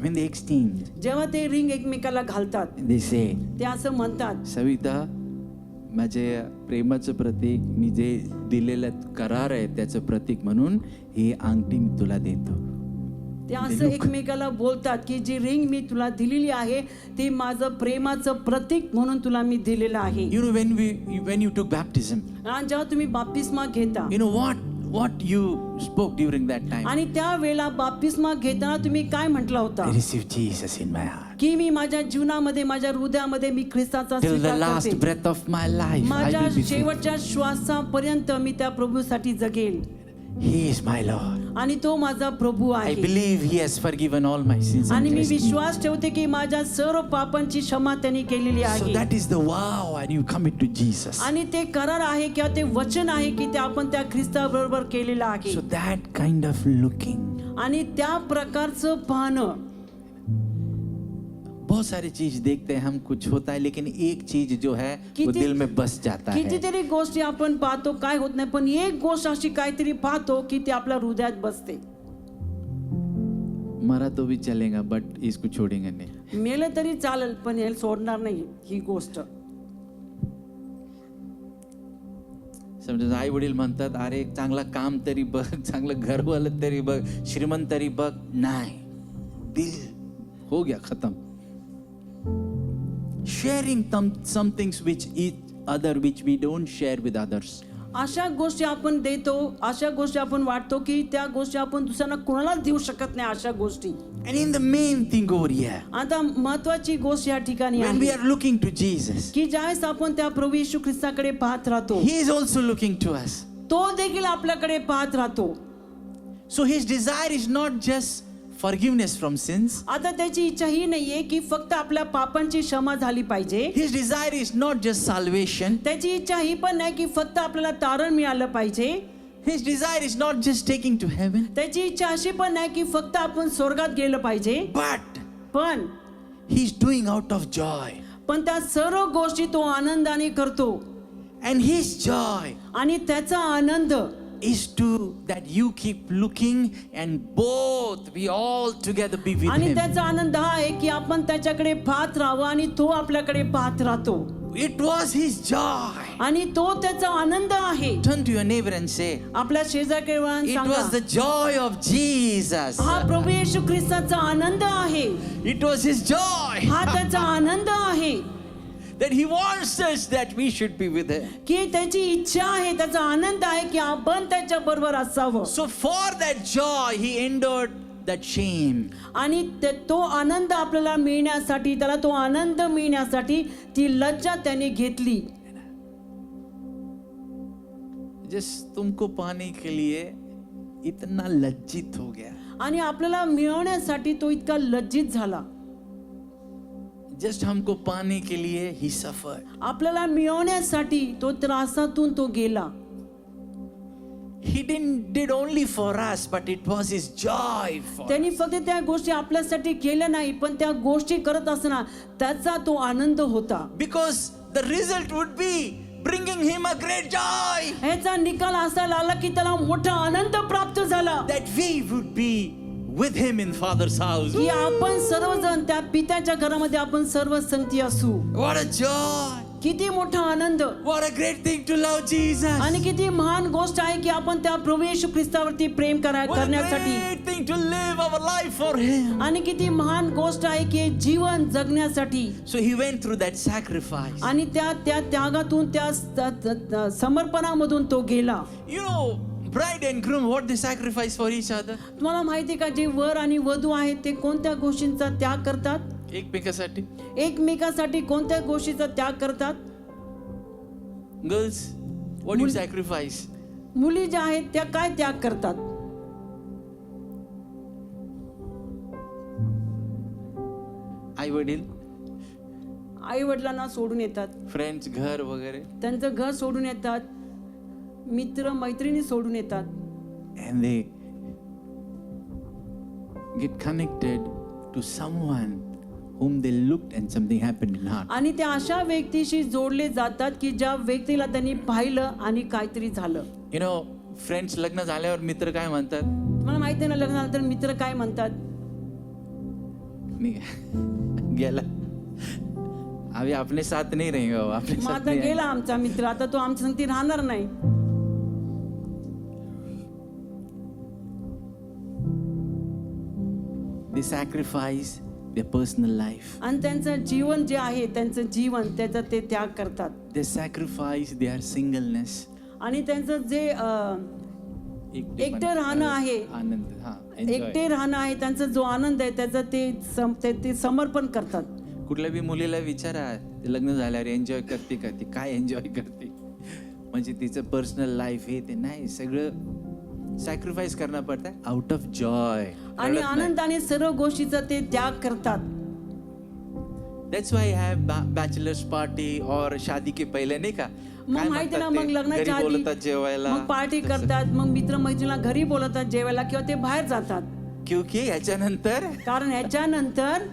When they exchange, जेव्हा ते रिंग एकमेकाला घालतात they say, ते असं म्हणतात, सविता माझ्या प्रेमाचं प्रतीक, मी जे दिलेलं करार आहे त्याचं प्रतीक म्हणून ही अंगठी मी तुला देतो. ते असं एकमेकाला बोलतात की जी रिंग मी तुला दिलेली आहे ती माझं प्रेमाचं प्रतीक म्हणून तुला मी दिलेलं आहे. You know, when you took baptism, आणि जेव्हा तुम्ही बाप्तिस्मा घेता you know what you spoke during that time? आणि त्या वेळेला बाप्तिस्मा घेताना तुम्ही काय म्हटलं होता? I received Jesus in my heart. की मी माझ्या जीवनामध्ये माझ्या हृदयामध्ये मी ख्रिस्ताचा Till the स्वीकार last करते. breath of my life, I माझ्या will be faithful. शेवटच्या श्वासापर्यंत मी त्या प्रभूसाठी जगेल He is my Lord. आणि तो माझा प्रभू I आहे. believe He has forgiven all my sins and आणि मी cleansed me. विश्वास ठेवते की माझ्या सर्व पापांची क्षमा त्यांनी केलेली So आहे. that is the vow, and you commit to Jesus. आणि ते करार आहे किंवा ते वचन आहे की ते आपण त्या ख्रिस्ताबरोबर केलेलं आहे. So that kind of looking, आणि त्या प्रकारचं पाहणं, बहुत सारी चीज देखते हैं हम, कुछ होता है, लेकिन एक चीज जो है वो किती- दिल में बस जाता है. कितीतरी गोष्टी आपण पाहतो काय होत नाही, पण एक गोष्ट अशी काहीतरी पाहतो की ते आपल्या हृदयात बसते. मरा तो भी चलेगा, बट इसको छोड़ेंगे नहीं. मेलं तरी चालेल पण हे सोडणार नाही ही गोष्ट. समजा आई वडील म्हणतात, अरे एक चांगला काम तरी बघ, चांगलं घरवालं तरी बघ, श्रीमंत तरी बघ. नाही, दिल हो गया खत्म. Sharing some things which we don't share with others. अशा गोष्टी आपण देतो, अशा गोष्टी आपण वाटतो की त्या गोष्टी आपण दुसऱ्यांना कोणालाच देऊ शकत नाही. अशा गोष्टी. And in the main thing over here, आता महत्वाची गोष्ट या ठिकाणी when we आहे are looking to Jesus, की ज्यावेळेस आपण त्या प्रभू येशू ख्रिस्ताकडे पाहत राहतो, He is also looking to us. तो देखील आपल्याकडे पाहत राहतो. So His desire is not just forgiveness from sins. आता त्याची इच्छा ही नाहीये की फक्त आपल्या पापांची क्षमा झाली पाहिजे. His desire is not just salvation. त्याची इच्छा ही पण नाही की फक्त आपल्याला तारण मिळालं पाहिजे. His desire is not just taking to heaven, त्याची इच्छा अशी पण नाही की फक्त आपण स्वर्गात गेलं पाहिजे, but पण He's doing out of joy. त्या सर्व गोष्टी तो आनंदाने करतो. And His joy आणि त्याचा आनंद is to that you keep looking and both we all together be with आणि Him. त्याचा आनंद हा आहे की आपण त्याच्याकडे पाहत राहावं आणि तो आपल्याकडे पाहत राहतो. It was His joy. आणि तो त्याचा आनंद आहे. Turn to your neighbor and say, आपल्या शेजारी it सांगा, was the joy of Jesus. हा प्रभू येशू ख्रिस्ताचा आनंद आहे. It was His joy हा त्याचा आनंद आहे that He wants us that we should be with Him. की त्याची इच्छा आहे, त्याचा आनंद आहे की आपण त्याच्या बरोबर असावं. So for that joy He endured that shame. आणि तो आनंद आपल्याला मिळण्यासाठी, त्याला तो आनंद मिळण्यासाठी ती लज्जा त्याने घेतली. Just तुमको पाने के लिए इतना लज्जित हो गया. आणि आपल्याला मिळवण्यासाठी तो इतका लज्जित झाला. Just हमको पाने के लिए He suffered. आपल्याला मिळवण्यासाठी तो त्रासातून तो गेला. He did only for us, but it was His joy for त्यांनी us. फक्त त्या गोष्टी आपल्यासाठी केल्या नाही, पण त्या गोष्टी करत असताना त्याचा तो आनंद होता. Because the result would be bringing Him a great joy, ह्याचा निकाल असा लागला की त्याला मोठा आनंद प्राप्त झाला that we would be with Him in Father's house. की आपण सर्वजण त्या पित्याच्या घरामध्ये आपण सर्व संगती असू. What a joy! किती मोठा आनंद What a great thing to love Jesus. आणि किती महान गोष्ट आहे की आपण त्या प्रभू येशू ख्रिस्तावरती प्रेम What a करण्यासाठी great thing to live our life for Him. आणि किती महान गोष्ट आहे की जीवन जगण्यासाठी. So He went through that sacrifice. आणि त्या त्यागातून त्या समर्पणामधून तो गेला. You know, bride and groom, what they sacrifice for each other? तुम्हाला माहिती का जे वर आणि वधू आहेत ते कोणत्या गोष्टींचा त्याग करतात? एकमेकासाठी. एकमेकासाठी कोणत्या गोष्टीचा त्याग करतात? Girls, what do you sacrifice? मुली ज्या आहेत त्या काय त्याग करतात? आई वडील, आई वडिलांना सोडून येतात, फ्रेंड्स, घर वगैरे. त्यांचं घर सोडून येतात, मित्र मैत्रिणी सोडून येतात. And they get connected to someone whom they looked and something happened in heart. आणि त्या अशा व्यक्तीशी जोडले जातात की ज्या व्यक्तीला त्यांनी पाहिलं आणि काहीतरी झालं. You know, friends लग्न झाल्यावर मित्र काय म्हणतात? तुम्हाला माहिती आहे ना, लग्न झालं तर मित्र काय म्हणतात? गेला, अभी अपने साथ नहीं रहेगा वो, अपने मग साथ आता नहीं गेला आमचा मित्र, आता तो आमच्या संगती राहणार नाही. They sacrifice their personal life. आणि त्यांचं जीवन जे आहे, त्यांचं जीवन त्याचा ते त्याग करतात. They sacrifice their singleness. आणि त्यांचं जे एकटे राहणं आहे, आनंद, हा, enjoy. एकटे राहणं आहे, त्यांचा जो आनंद आहे त्याचं ते समर्पण करतात. कुठल्या बी मुलीला विचारा, ते लग्न झाल्यावर एन्जॉय करते का? ती काय एन्जॉय करते? म्हणजे तिचं पर्सनल लाईफ हे ते नाही, सगळं सॅक्रिफाईस करणं पडतं आउट ऑफ जॉय. आणि आनंदाने सर्व गोष्टीचा ते त्याग करतात. That's why I have bachelor's party or शादी के पहिले नाही का? मग माहिती ना, मग लग्नाच्या आधी बोलतात जेवायला, मग पार्टी करतात, मग मित्र मैत्रिणीला घरी बोलवतात जेवायला किंवा ते बाहेर जातात. क्योंकि याच्यानंतर कारण ह्याच्यानंतर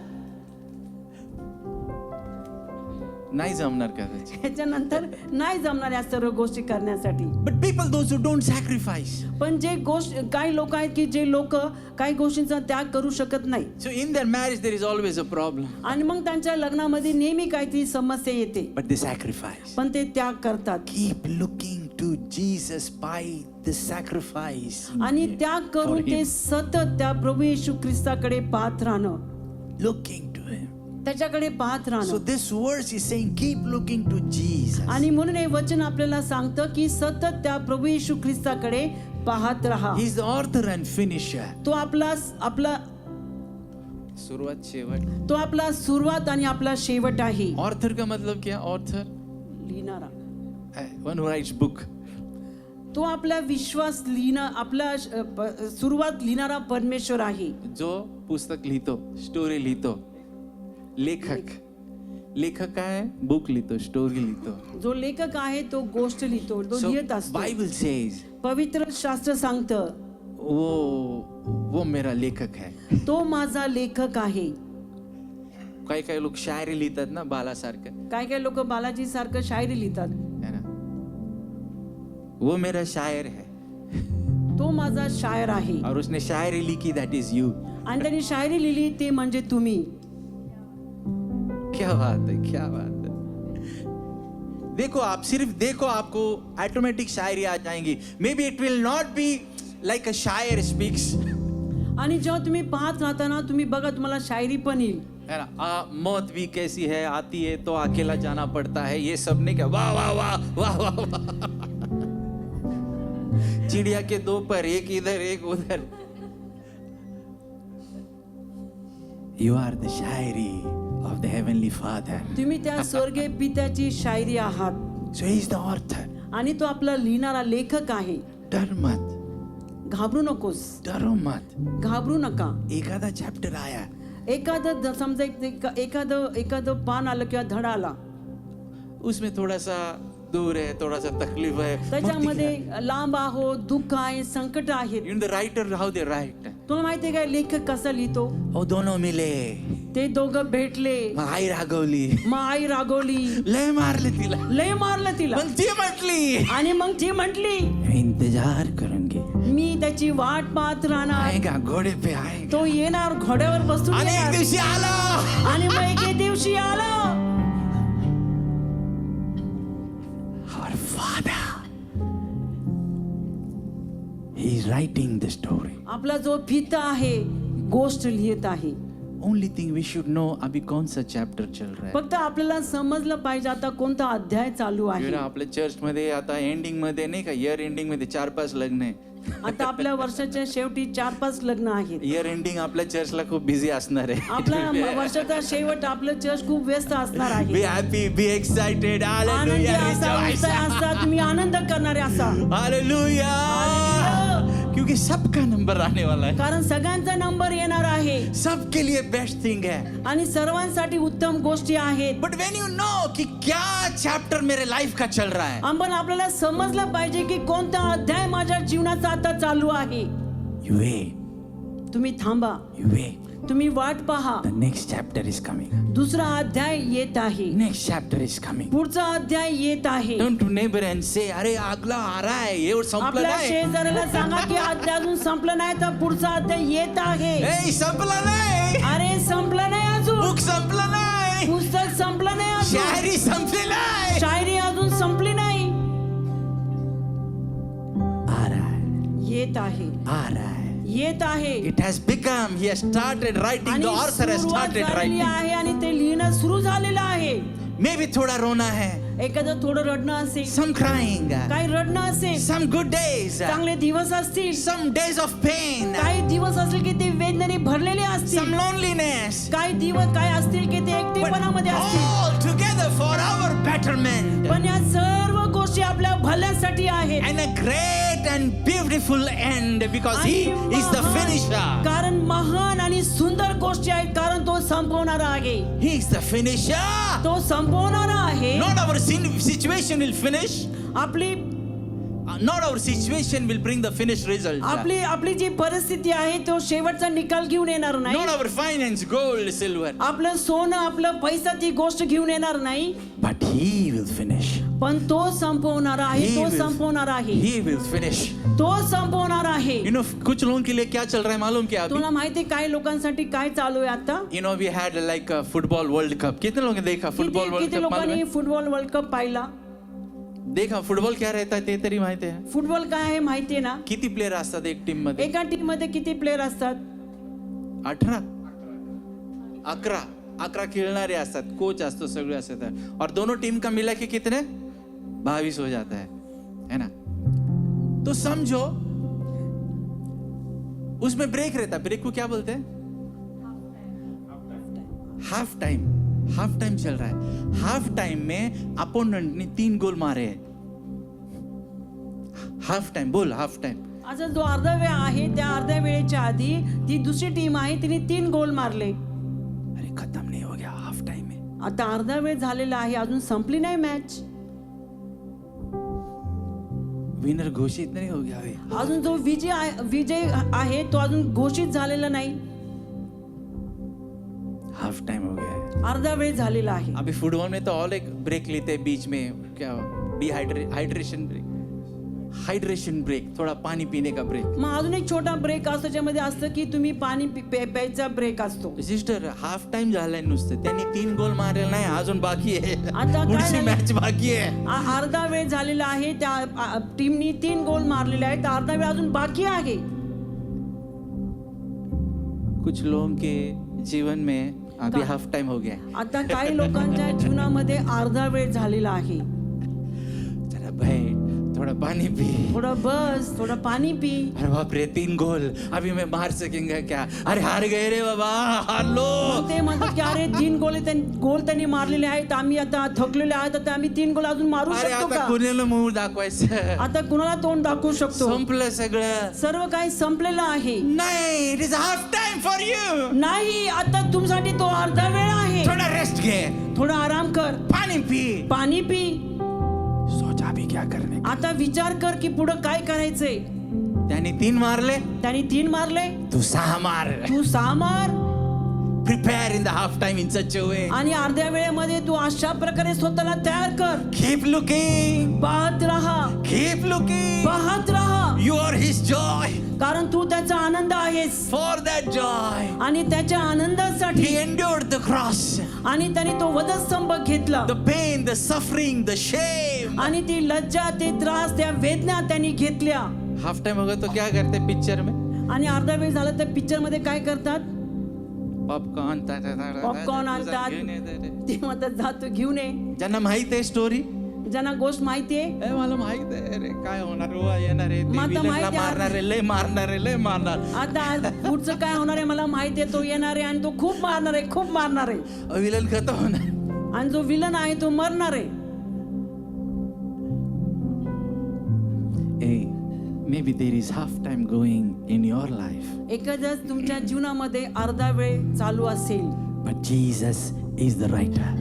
नाही जमणार कदाचित. ह्याच्यानंतर नाही जमणार या सर्व गोष्टी करण्यासाठी. But people those who don't sacrifice. पण जे गोष्ट काही लोक आहेत की जे लोक काही गोष्टींचा त्याग करू शकत नाही. So in their marriage there is always a problem. आणि मग त्यांच्या लग्नामध्ये नेहमी काहीतरी समस्या येते. But they sacrifice. पण ते त्याग करतात. Keep looking to Jesus by the sacrifice. आणि त्याग करून For him. ते सतत त्या प्रभू येशू ख्रिस्ताकडे पाहत राहणं, Looking to him. त्याच्याकडे पाहत So राहणं. this verse is saying keep looking to Jesus. आणि म्हणून हे वचन आपल्याला सांगतं की सतत त्या प्रभू येशू ख्रिस्ताकडे पाहत राहा. He is the author and finisher. तो आपला सुरुवात शेवट. तो आपला सुरुवात आणि आपला शेवट आहे. Author का मतलब क्या? Author, लिहिणारा. one who writes book. तो आपला विश्वास लिहिणं, आपला सुरुवात लिहिणारा परमेश्वर आहे. जो पुस्तक लिहितो, स्टोरी लिहितो. लेखक, लेखक काय? बुक लिहितो, स्टोरी लिहितो. जो लेखक आहे तो गोष्ट लिहितो, तो लिहित असतो. बाइबल says पवित्र शास्त्र सांगतं वो मेरा लेखक है. तो माझा लेखक आहे. काही काही लोक शायरी लिहितात ना, बालासारखं, काय काय लोक बालाजी सारखं शायरी लिहितात. है ना? वो मेरा शायर है. तो माझा शायर आहे. और उसने शायरी लिखी, that is you. आणि त्यांनी शायरी लिहिली, ते म्हणजे तुम्ही. क्या बात है, क्या बात है. देखो, आप सिर्फ देखो, आपको ऑटोमेटिक शायरी आ जाएंगी. May be it will not be like अ शायर स्पीक्स. आणि जेव्हा तुम्ही पाहत राहता ना, तुम्ही बघा तुम्हाला शायरी पण येईल. है ना? मौत भी कैसी है, आती है तो अकेला जाना पड़ता है. ये सब नहीं क्या? वाह वाह वाह वाह वाह वाह. चिड़िया के दो पर, एक इधर एक उधर. You are the Shayari of the heavenly Father. तुम्ही त्या स्वर्गीय पित्याची शायरी आहात. So he is the author. आणि तो आपला लिहिणारा लेखक आहे. डर मत, घाबरू नकोस, डरो मत. घाबरू नका. एखादा चॅप्टर आया, एखादं समजा एखादं पान आलं किंवा धडा आला, उसमें थोड़ा सा दूर है, थोड़ा सा तकलीफ है, त्याच्यामध्ये लांब आहो, दुःख आहे, संकट आहेत. In the writer how they right. तुला माहितीये काय लेखक कसा लिहितो? वो दोनों मिले, ते दोघं भेटले, मग आई रागवली, मग आई रागवली, लय मारले तिला, लय मारलं तिला. मग ती म्हटली, आणि मग ती म्हटली, इंतजार करूंगी, मी त्याची वाट पाहत राहणार. आएगा, घोडे पे आएगा. तो येणार, घोड्यावर बसून आणि एक येणार. दिवशी आला. आणि मग एके दिवशी आला. writing the story. आपला जो पिता आहे गोष्ट लिहित आहे. Only thing we should know अभी कौन सा चॅप्टर चल रहा है. फक्त आपल्याला समजलं पाहिजे आता कोणता अध्याय चालू आहे. आपल्या चर्च मध्ये आता एंडिंग मध्ये नाही का, इयर एंडिंग मध्ये 4-5 लग्न आहे. आता आपल्या वर्षाच्या शेवटी 4-5 लग्न आहेत. इयर एंडिंग आपल्या चर्चला खूप बिझी असणार आहे. आपला वर्षाचा शेवट आपलं चर्च खूप व्यस्त असणार आहे. Be happy, be excited. आनंदी असा, उत्साही असा, तुम्ही आनंद करणारे असा. हालेलुया. क्योंकि सबका नंबर आने वाला है. कारण सगळ्यांचा नंबर येणार आहे सबके लिए बेस्ट थिंग है. आणि सर्वांसाठी उत्तम गोष्टी आहेत. बट व्हेन यू नो कि क्या चैप्टर मेरे लाइफ का चल रहा है, आपण आपल्याला समजलं पाहिजे की कोणता अध्याय माझ्या जीवनाचा आता चालू आहे. you wait, तुम्ही थांबा, you wait. तुम्ही वाट पहा. The next chapter is coming. दुसरा अध्याय येत आहे. Next chapter is coming. पुढचा अध्याय येत आहे. Turn to neighbor and say, अरे अगला आ रहा है, ये और संपला आपल्या नाही. शेजाऱ्याला सांगा की अध्याय अजून संपलं नाही तर पुढचा अध्याय येत आहे. ए संपला नाही. अरे संपलं नाही अजून. बुक संपला नाही. पुस्तक संपलं नाही अजून. शायरी संपली नाही. शायरी अजून संपली नाही. आ रहा है, येत आहे, आ रहा है. येत आहे. It has become, he has started writing, आणि the author has सुरुवात started झालेली writing. आहे आणि ते लिहिणं सुरू झालेलं आहे. Maybe थोड़ा रोना है, एखादं थोडं रडणं असेल, some crying, काही रडणं असेल, some good days, चांगले दिवस असतील, some days of pain, काही दिवस असतील की ते वेदनेने भरलेले some असतील, loneliness, काही दिवस काय असतील की ते but एकटेपणामध्ये असतील. all together for our betterment पण या सर्व गोष्टी आपल्या भल्यासाठी आहेत. and a great and beautiful end, because he आणि is the महान- finisher. कारण महान आणि सुंदर गोष्टी आहेत, कारण तो संपवणारा आहे. He is the finisher. तो संपवणारा आहे. Not our situation will finish. आपली Not our situation will bring the finished result. आपली जी परिस्थिती आहे तो शेवटचा निकाल घेऊन येणार नाही. Not our finance, gold, silver. आपलं सोनं, आपलं पैसा ती गोष्ट घेऊन येणार नाही. But he will finish. पण तो संपवणारा आहे. He तो will- संपवणारा आहे. He will finish. तो संपवणारा आहे. You know, कुछ लोगों के लिए क्या चल रहा है मालूम क्या अभी? तुला माहिती काही लोकांसाठी काय चालू आहे आता? You know, we had like a football world cup. कितने लोगों ने देखा football world किती cup? मालूम लोकांनी है? फुटबॉल वर्ल्ड कप पाहिला? देखा फुटबॉल क्या रहता है ते तरी माहिती आहे? फुटबॉल काय आहे माहितीये ना? किती प्लेयर असतात एक टीम मध्ये? एका टीम मध्ये किती प्लेयर असतात? 18, 11 खेळणारे असतात, कोच असतो, सगळे असतात. और दोनों टीम का मिला के कितने 22 हो जाता है ना? तो समझो उसमें ब्रेक रहता है. ब्रेक को क्या बोलते हैं? Half time. हाफ टाइम चल रहा है. हाफ टाइम में अपोनेंट ने 3 गोल मारे हैं. हाफ टाइम बोल. हाफ टाइम आता जो अर्धा वेळ आहे त्या अर्ध्या वेळेच्या आधी ती दुसरी टीम आहे तिने 3 गोल मारले. अरे खत्म नहीं हो गया. हाफ टाइम में आता अर्धा वेळ झालेला आहे, अजून संपली नाही मॅच. विनर घोषित नहीं हो गया अभी. अजून जो विजय आहे तो अजून घोषित झालेला नाही. हाफ टाइम हो गया है. अर्धा वेळ झालेला आहे. अभी फुटबॉल में तो ऑल एक ब्रेक लेते हैं बीच में. क्या हाइड्रेशन ब्रेक. हाइड्रेशन ब्रेक, थोड़ा पानी पीने का ब्रेक. मग अजून एक छोटा ब्रेक असतो ज्यामध्ये असतं की तुम्ही पाणी प्यायचा ब्रेक असतो. सिस्टर हाफ टाइम झालाय नुसतं. त्यांनी 3 गोल मारले नाही, अजून बाकी आहे. आता काय पुढची झालं? मॅच बाकी आहे. अर्धा वेळ झालेला आहे, त्या टीमनी 3 गोल मारलेले आहेत, अर्धा वेळ अजून बाकी आहे. कुछ लोगों के जीवन में अभी हाफ टाइम हो गया है. आता काही लोकांच्या जीवनामध्ये अर्धा वेळ झालेला आहे. जरा बैठ, थोड़ा पानी पी. थोडं बस, थोडं पाणी पी. अरे बाप रे 3 गोल, अभी मैं मार सकेंगे क्या? अरे हार गए रे बाबा, हार लो. मग ते म्हणतात की अरे 3 गोल त्यांनी मारलेले आहेत, आम्ही आता थकलेले आहेत, आता आम्ही 3 गोल अजून मारू अरे शकतो आता का? कुणाला मूळ दाखवायचं? आता कुणाला तोंड दाखवू शकतो? संपलं सगळं. सर्व काही संपलेलं आहे. नाही, it is half time for you. नाही, आता तुमसाठी तो अर्धा वेळ आहे. थोड़ा रेस्ट घे, थोडा आराम कर, पानी पी. पाणी पी. सोच अभी क्या करने. आता विचार कर की पुढे काय करायचंय. त्याने 3 मारले, त्यांनी 3 मारले, तू 6 मार. तू 6 मार. Prepare in the half time in such a way. आणि अर्ध्या वेळेमध्ये तू अशा प्रकारे स्वतःला तयार कर. कीप लुकिंग, पाहत राहा, कीप लुकिंग. पाहत राहा, यू आर हिज जॉय. कारण तू त्याचा आनंद आहेस. फॉर दॅट जॉय आणि त्याच्या आनंदासाठी he endured the cross, आणि त्याने तो वधस्तंभ घेतला. the pain, the suffering, the shame. आणि ती लज्जा, ते त्रास, त्या वेदना त्यांनी घेतल्या. हाफ टाइम होगा तो क्या करते पिक्चर में? आणि अर्धा वेळ झाला तर पिक्चर मध्ये काय करतात? पॉपकॉर्न पॉपकॉर्न आणतात. ते म्हणतात जा तू घेऊन ये. ज्यांना माहित आहे स्टोरी, ज्यांना गोष्ट माहिती आहे, मला माहित आहे रे काय होणार, हो येणार आहे, मग आता माहिती आहे. मारणार आहे, लय मारणार आहे, लय मारणार. आता पुढचं काय होणार आहे मला माहिती आहे. तो येणार आहे आणि तो खूप मारणार आहे, खूप मारणार आहे. विलन खतम होणार. आणि जो विलन आहे तो मरणार आहे. Maybe there is half time going in your life, एखाद्या तुमच्या जीवनामध्ये अर्धा वेळ चालू असेल, but Jesus is the writer,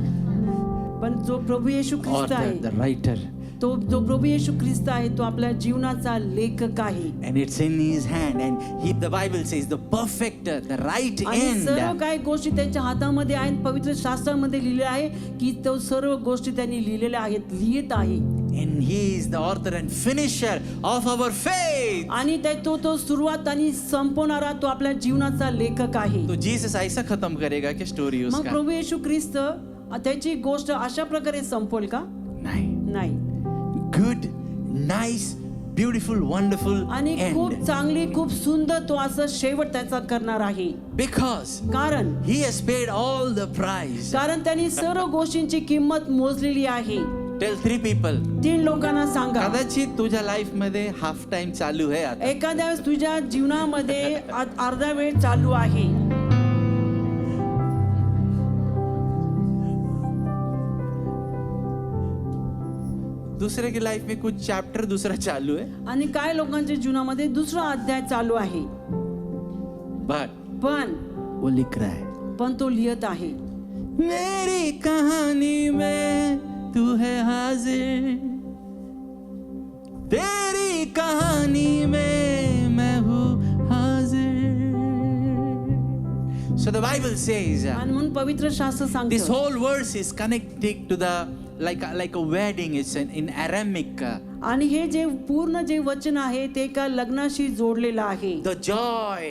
पण जो प्रभू येशू ख्रिस्त author, आहे, the writer, तो जो प्रभू येशू ख्रिस्त आहे तो आपल्या जीवनाचा लेखक आहे. and it's in his hand, and the Bible says the perfecter, the right आणि सर्व end. काही गोष्टी त्यांच्या हातामध्ये आहेत. पवित्र शास्त्रामध्ये लिहिले आहे की तो सर्व गोष्टी त्यांनी लिहिलेल्या आहेत, लिहित आहे. And he is the author and finisher of our faith. आणि तो सुरुवात आणि संपवणारा तो आपल्या जीवनाचा लेखक आहे. तो जीसस ऐसा खत्म करेगा कि स्टोरी मग उसका? प्रभू येशू ख्रिस्त त्याची गोष्ट अशा प्रकारे संपवल का? नाही. नाही. Good, nice, beautiful, wonderful आणि खूप end. चांगली, खूप सुंदर तो असं शेवट त्याचा करणार आहे. Because कारण he has paid all the price. त्यांनी सर्व गोष्टींची किंमत मोजलेली आहे. Tell 3 people. 3 लोकांना सांगा. कदाचित तुझ्या लाईफ मध्ये हाफ टाइम चालू आहे आता. एखाद्या वेळेस तुझ्या जीवनामध्ये अर्धा वेळ चालू आहे. दूसरे की लाइफ में कुछ चैप्टर दूसरा चालू है, आणि काय लोकांच्या जीवनामध्ये दुसरा अध्याय चालू आहे, बट पण वो लिख रहा है, पण तो लिहित आहे. मेरी कहानी में तू है हाजिर, तेरी कहानी में मैं हूँ हाजिर. So the Bible says आणि म्हणून पवित्र शास्त्र this सांगतो whole verse is connected to the like a wedding. It's in Aramaic. आणि हे जे पूर्ण जे वचन आहे ते एका लग्नाशी जोडलेलं आहे. The joy,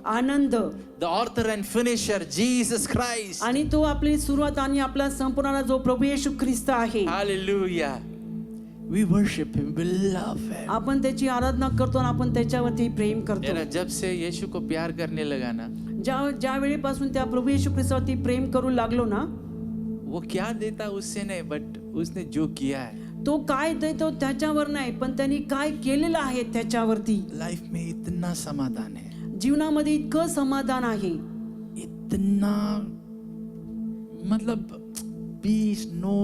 Anand, the author and finisher, Jesus Christ. आणि तो आपली सुरुवात आणि आपला संपवणारा जो प्रभू येशू ख्रिस्त आहे. Hallelujah. We worship him, we love him. आपण त्याची आराधना करतो आणि आपण त्याच्यावरती प्रेम मेरा करतो. जब से यीशु को प्यार करने लगा ना, ज्या वेळेपासून त्या प्रभू येशू ख्रिस्तावरती प्रेम करू लागलो ना, वो क्या देता उससे नहीं, बट उसने जो किया है तो काय देतो त्याच्यावर नाही, पण त्यांनी काय केलेलं आहे त्याच्यावरती. लाइफ में इतना समाधान है, जीवनामध्ये इतकं समाधान आहे, इतना मतलब peace, no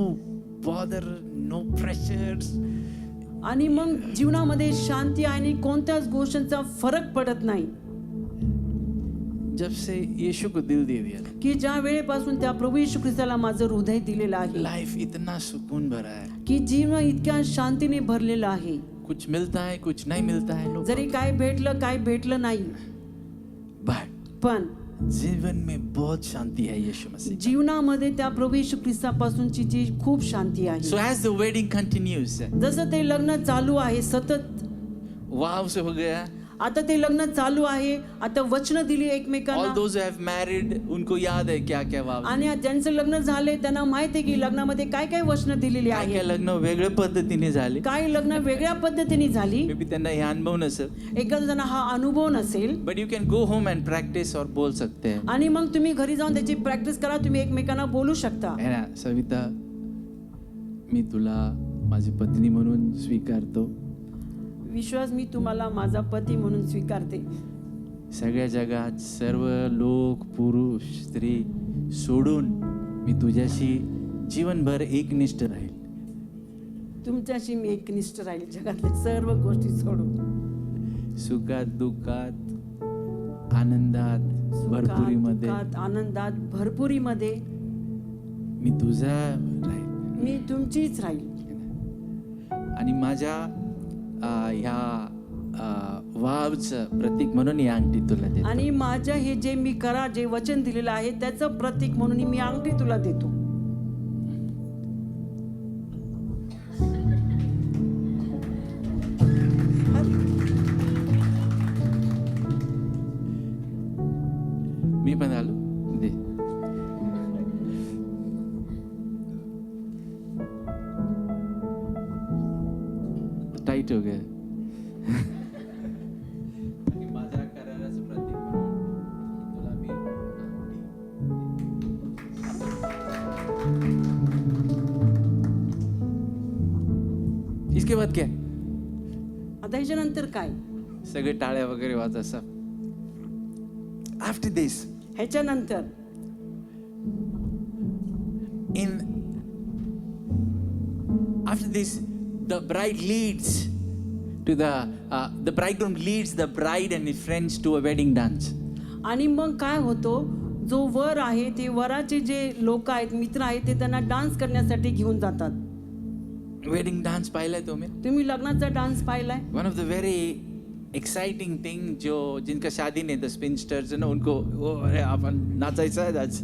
bother, no pressures. आणि मग जीवनामध्ये शांती आहे आणि कोणत्याच गोष्टींचा फरक पडत नाही. जब से यीशु को दिल दे दिया, की ज्या वेळेपासून त्या प्रभू येशू ख्रिस्ताला माझं हृदय दिलेलं आहे, लाइफ इतना सुकून भरा है. की जीवन इतक्या शांतीने भरलेलं आहे. कुछ मिलता है, कुछ नहीं मिलता है, no जरी काय भेटलं काय भेटलं नाही, बट पण जीवन में बहुत शांति है यीशु मसीह. जीवनामध्ये त्या प्रभू येशू ख्रिस्तापासूनची जी खूप शांती So आहे. as the wedding continues, जसं ते लग्न चालू आहे सतत, वाव से हो गया. आता ते लग्न चालू आहे, आता वचन दिली All एकमेकांना. those who have married, उनको याद है क्या क्या वाव. आणि ज्यांचं लग्न झाले त्यांना माहिती आहे की लग्नामध्ये काय काय वचन दिलेली काय काय आहे. लग्न वेगळ्या पद्धतीने झाले. काय लग्न वेगळ्या पद्धतीने झाली. मे बी त्यांना हे अनुभव नसेल, एखादा जण हा अनुभव नसेल, but you can go home and practice और बोल सकते हैं. आणि मग तुम्ही घरी जाऊन त्याची प्रॅक्टिस करा. तुम्ही एकमेकांना बोलू शकता. है ना सविता, मी तुला माझी पत्नी म्हणून स्वीकारतो. विश्वास, मी तुम्हाला माझा पती म्हणून स्वीकारते. सगळ्या जगात सर्व लोक, पुरुष, स्त्री सोडून मी तुझ्याशी जीवनभर एकनिष्ठ राहील. तुमच्याशी मी एकनिष्ठ राहील, जगातल्या सर्व गोष्टी सोडून. सुखात, दुःखात, आनंदात, भरपुरीमध्ये सुखात, आनंदात, भरपुरीमध्ये मी तुझा राहील. मी तुमचीच राहील. आणि माझ्या ह्या वावचं प्रतीक म्हणून ही अंगठी तुला देतो. आणि माझ्या हे जे मी करा, जे वचन दिलेलं आहे त्याचं प्रतीक म्हणून मी अंगठी तुला देतो. मी पण आलो दे. टाइट हो गया. इसके बाद क्या? आता ह्याच्यानंतर काय? सगळे टाळ्या वगैरे वाजत असतात. आफ्टर दिस, ह्याच्यानंतर after this, the bride leads to the bridegroom leads the bride and his friends to a wedding dance. आणि मग काय होतो, जो वर आहे ते वराचे जे लोक आहेत, मित्र आहेत, ते त्यांना डान्स करण्यासाठी घेऊन जातात. Wedding dance पाहिलाय तुम्ही? तुम्ही लग्नाचा डान्स पाहिलाय? One of the very exciting thing जो जिनका शादी नहीं था, spinsters है ना, उनको वो अरे आपण नाचायचं आहे आज.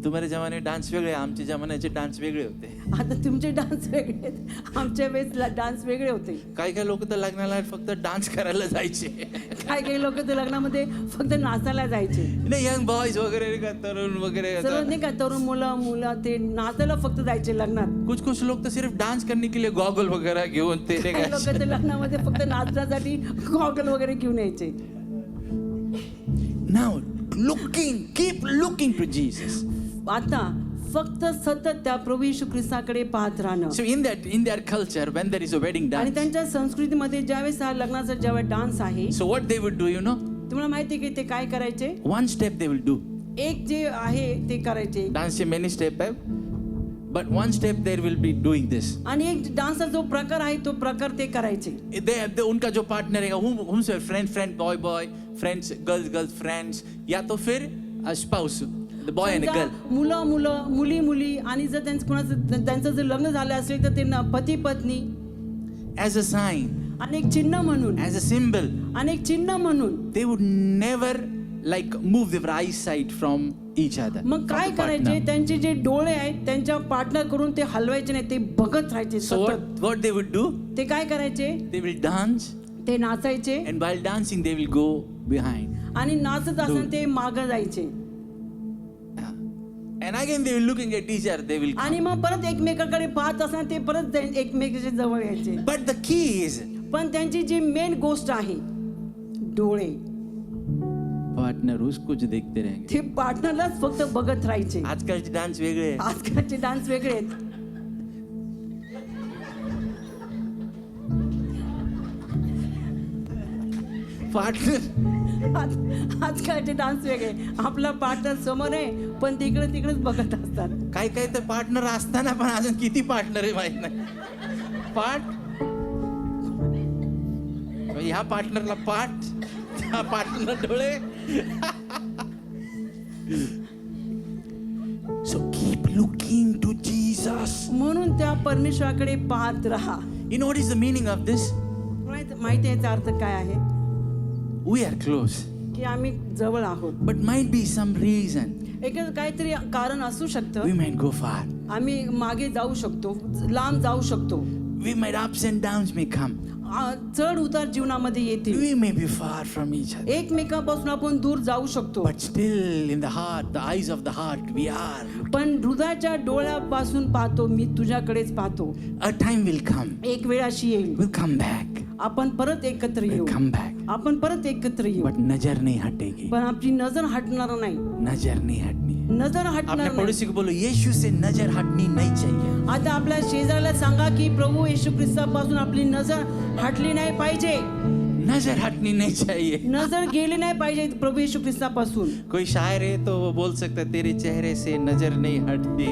तुम्हारे जमाने डान्स वेगळे, आमच्या जमान्याचे डान्स वेगळे होते. आता तुमचे डान्स वेगळे आहेत, आमच्या वेळेस डान्स वेगळे होते. काही काही लोक तर लग्नाला फक्त डान्स करायला जायचे. काही काही लोक तर लग्नामध्ये फक्त नाचायला जायचे. नाही, यंग बॉयज वगैरे नाही का, तरुण वगैरे सर्व नाही का, तरुण मुलं ते नाचायला फक्त जायचे लग्नात. कुछ लोग तो सिर्फ डांस करने के लिए गॉगल वगैरह घेऊन ते काही लोक तर लग्नामध्ये फक्त नाचण्यासाठी गॉगल वगैरे घेऊन यायचे. Now keep looking to Jesus. आता फक्त सतत त्या प्रभू येशू ख्रिस्ताकडे पाहत राहणं. So in their culture, when there is a wedding आणि dance, त्यांच्या संस्कृतीमध्ये ज्यावेळेस हा लग्नाचा जेव्हा डान्स आहे, so what they would do, you know, तुम्हाला माहिती आहे की ते काय करायचे? one step they will do. एक जे आहे ते करायचे. Dance चे many step है, but one step they will be doing this. आणि एक डान्सचा जो प्रकार आहे तो प्रकार ते करायचे. they उनका जो पार्टनर है, whom से friend boy friends girls friends, या तो फिर spouse, the boy and a girl. मुली आणि जर त्यांचं जर लग्न झालं असेल तर ते पती पत्नी As a sign, आणि एक चिन्ह म्हणून, as a symbol, आणि एक चिन्ह म्हणून they would never like move their eyesight from each other. मग from काय the करायचे, partner. त्यांचे जे डोळे आहेत त्यांच्या पार्टनर करून ते हलवायचे नाही, ते बघत राहायचे So सतत. what they would do, ते काय करायचे, they will dance, ते नाचायचे and while dancing they will go behind. आणि नाचत असताना ते मागं जायचे. And again they will looking at each other, they will come. आणि मग परत एकमेकाकडे पाहत असताना ते परत एकमेकाच्या जवळ यायचे. But the key is, पण त्यांची जी मेन गोष्ट आहे, डोळे, partner उसको जो देखते रहेंगे. ते पार्टनरलाच फक्त बघत राहायचे. आजकालचे डान्स वेगळे आहेत. आजकालचे डान्स वेगळे आहेत. आजकालचे डान्स वेगळे. आपला पार्टनर समोर आहे पण तिकडेच बघत असतात. काही तर पार्टनर असताना पण अजून किती पार्टनर आहे माहित नाही. ह्या पार्टनरला त्या पार्टनरला डोळे. So keep looking to Jesus. म्हणून त्या परमेश्वराकडे पाहत राहा. You know what is the meaning of this? माहिती आहे याचा अर्थ काय आहे? We are close, की आम्ही जवळ आहोत. but might be some reason एक काहीतरी कारण असू शकतं. we might go far. आम्ही मागे जाऊ शकतो, लांब जाऊ शकतो. We might ups and downs may come. चढ उतार जीवनामध्ये येतील. We may be far from each other. एकमेकांपासून आपण दूर जाऊ शकतो. But still in the heart, the eyes of the heart, we are. पण हृदयाच्या डोळ्यापासून पाहतो, मी तुझ्याकडेच पाहतो. A time will come. एक वेळ अशी येईल, We'll come back. आपण परत एकत्र येऊ. We'll come back. आपण परत एकत्र येऊ. But नजर नहीं हटेगी. पण आपली नजर हटणार नाही. नजर नहीं हटनी. नजर अपने हटणार नाही. पड़ोसी को बोलो, यीशु से नजर हटनी नहीं चाहिए. आता आपल्या शेजाऱ्याला सांगा की प्रभू येशू ख्रिस्तापासून आपली नजर हटली नाही पाहिजे. नजर हटनी नहीं चाहिए. नजर गेली नाही पाहिजे प्रभू येशू ख्रिस्तापासून. कोई शायर है तो वो बोल सकता है, तेरे चेहरे से नजर नहीं हटती.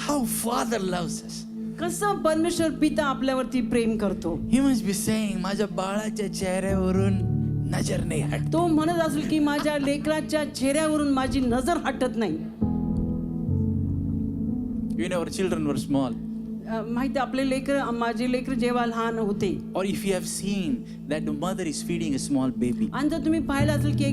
How Father loves us. कसं परमेश्वर पिता आपल्यावरती प्रेम करतो. He must be saying, माझ्या बाळाच्या चेहऱ्यावरून नजर नाही हटत. तो म्हणत असेल की माझ्या लेकराच्या चेहऱ्यावरून माझी नजर हटत नाही. When our children were small, माहिती आपले लेकर, माझे लेकर जेव्हा लहान होते, or if you have seen that the mother is feeding a small baby, आणि जर तुम्ही पाहिलं असेल की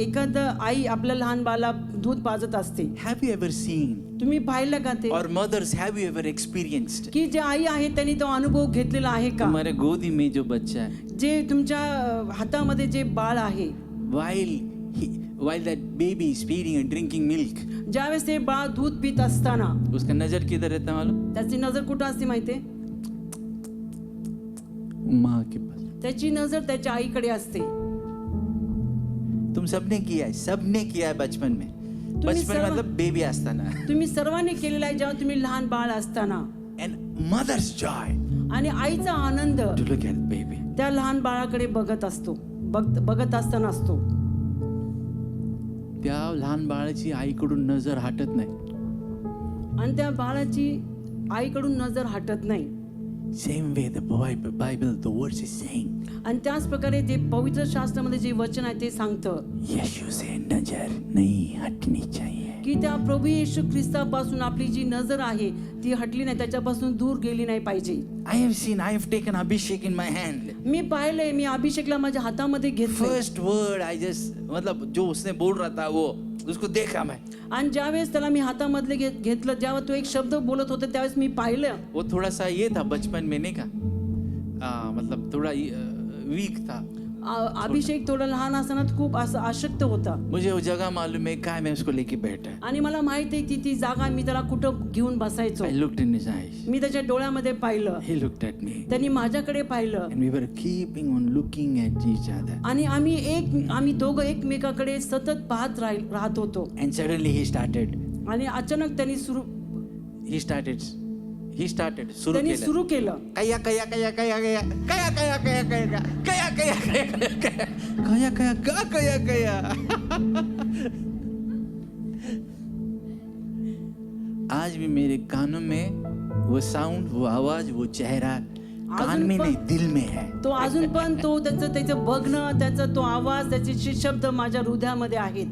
एखाद आई आपल्या लहान बाळाला दूध पाजत असते. have you ever seen, तुम्ही पाहिलं का ते? or mothers, have you ever experienced, की जे आई आहे त्यांनी तो अनुभव घेतलेला आहे का? तुम्हारे गोदी में जो बच्चा है, जे तुमच्या हातामध्ये जे बाळ आहे, while that baby is feeding and drinking milk, ज्यावेळेस ते बाळ दूध पित असताना उसका नजर किधर रहता है मालूम? त्याची नजर कुठं असते माहितीये? माँ के पास. त्याची नजर त्याच्या आईकडे असते. तुम सबने किया है बचपन में. बचपन सर्व- मतलब बेबी असताना. तुम्ही सर्वांनी केलेला आहे जेव्हा तुम्ही लहान बाळ असताना. And mother's joy आणि आईचा आनंद to look at baby. त्या लहान बाळाकडे बघत असतो, बघत असताना असतो. त्या लहान बाळाची आईकडून नजर हटत नाही. आणि त्या बाळाची आईकडून नजर हटत नाही. Same way the Bible, the words is saying. आणि त्याच प्रकारे ते पवित्र शास्त्रामध्ये जे वचन आहे ते सांगतं यीशु से नजर नहीं हटनी चाहिए. की त्या प्रभू येशू ख्रिस्तापासून आपली जी नजर आहे ती हटली नाही, त्याच्यापासून दूर गेली नाही पाहिजे. I have taken Abhishek in my hand. मी पाहिलंय, मी अभिषेकला माझ्या हातामध्ये घेतलं. First word I just मतलब जो उसने बोल रहा था वो उसको देखा मैं. आणि ज्यावेळेस त्याला मी हातामधले घेतलं, जेव्हा तो एक शब्द बोलत होता त्यावेळेस मी पाहिलं. वो थोड़ा सा ये था बचपन में नहीं का मतलब थोड़ा वीक था. अभिषेक थोडा लहान असताना खूप असं आशक्त होता. मुझे वो जगह मालूम है काय मैं उसको लेके बैठा. आणि मला माहित आहे ती जागा मी त्याला कुठं घेऊन बसायचो. I looked in his eyes. मी त्याच्या डोळ्यामध्ये पाहिलं, He looked at me. त्यांनी माझ्याकडे पाहिलं. And we were keeping on looking at each other. आणि आम्ही दोघं एकमेकाकडे सतत पाहत राहत होतो. And suddenly he started. आणि अचानक त्यांनी सुरू सुरू त्यांनी केलं. सुरू केलं. कया कया कया कया कया कया कया कया कया कया कया कया कया कया कया. आज भी मेरे कानों में वो साउंड, वो आवाज, वो चेहरा कान में नहीं दिल में है. तो अजून पण तो त्याचं बघणं, त्याचा तो आवाज, त्याचे शब्द माझ्या हृदयामध्ये आहेत.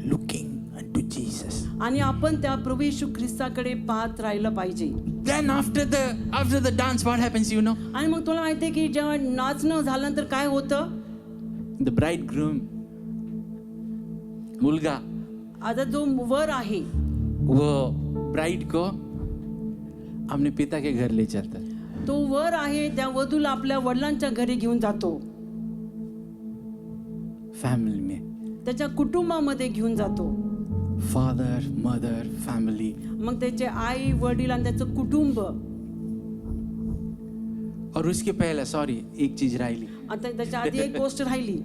Looking unto Jesus. आणि आपण त्या प्रभू येशू ख्रिस्ताकडे पाहत राहिलं पाहिजे. Then after the dance what happens you know? आणि मग तुला माहितीये की जेव्हा नाचणं झाल्यानंतर काय होतं? The bridegroom मुलगा आता जो वर आहे वो ब्राइड को अपने पिता के घर ले जाता है. तो वर आहे त्या वधूला आपल्या वडिलांच्या घरी घेऊन जातो, फैमिली में. त्याच्या कुटुंबामध्ये घेऊन जातो. Father mother family. मग त्याचे आई वडील आणि त्याचं कुटुंब. और उसके पहले सॉरी एक चीज राहिली. आता त्याच्या आधी एक गोष्ट राहिली.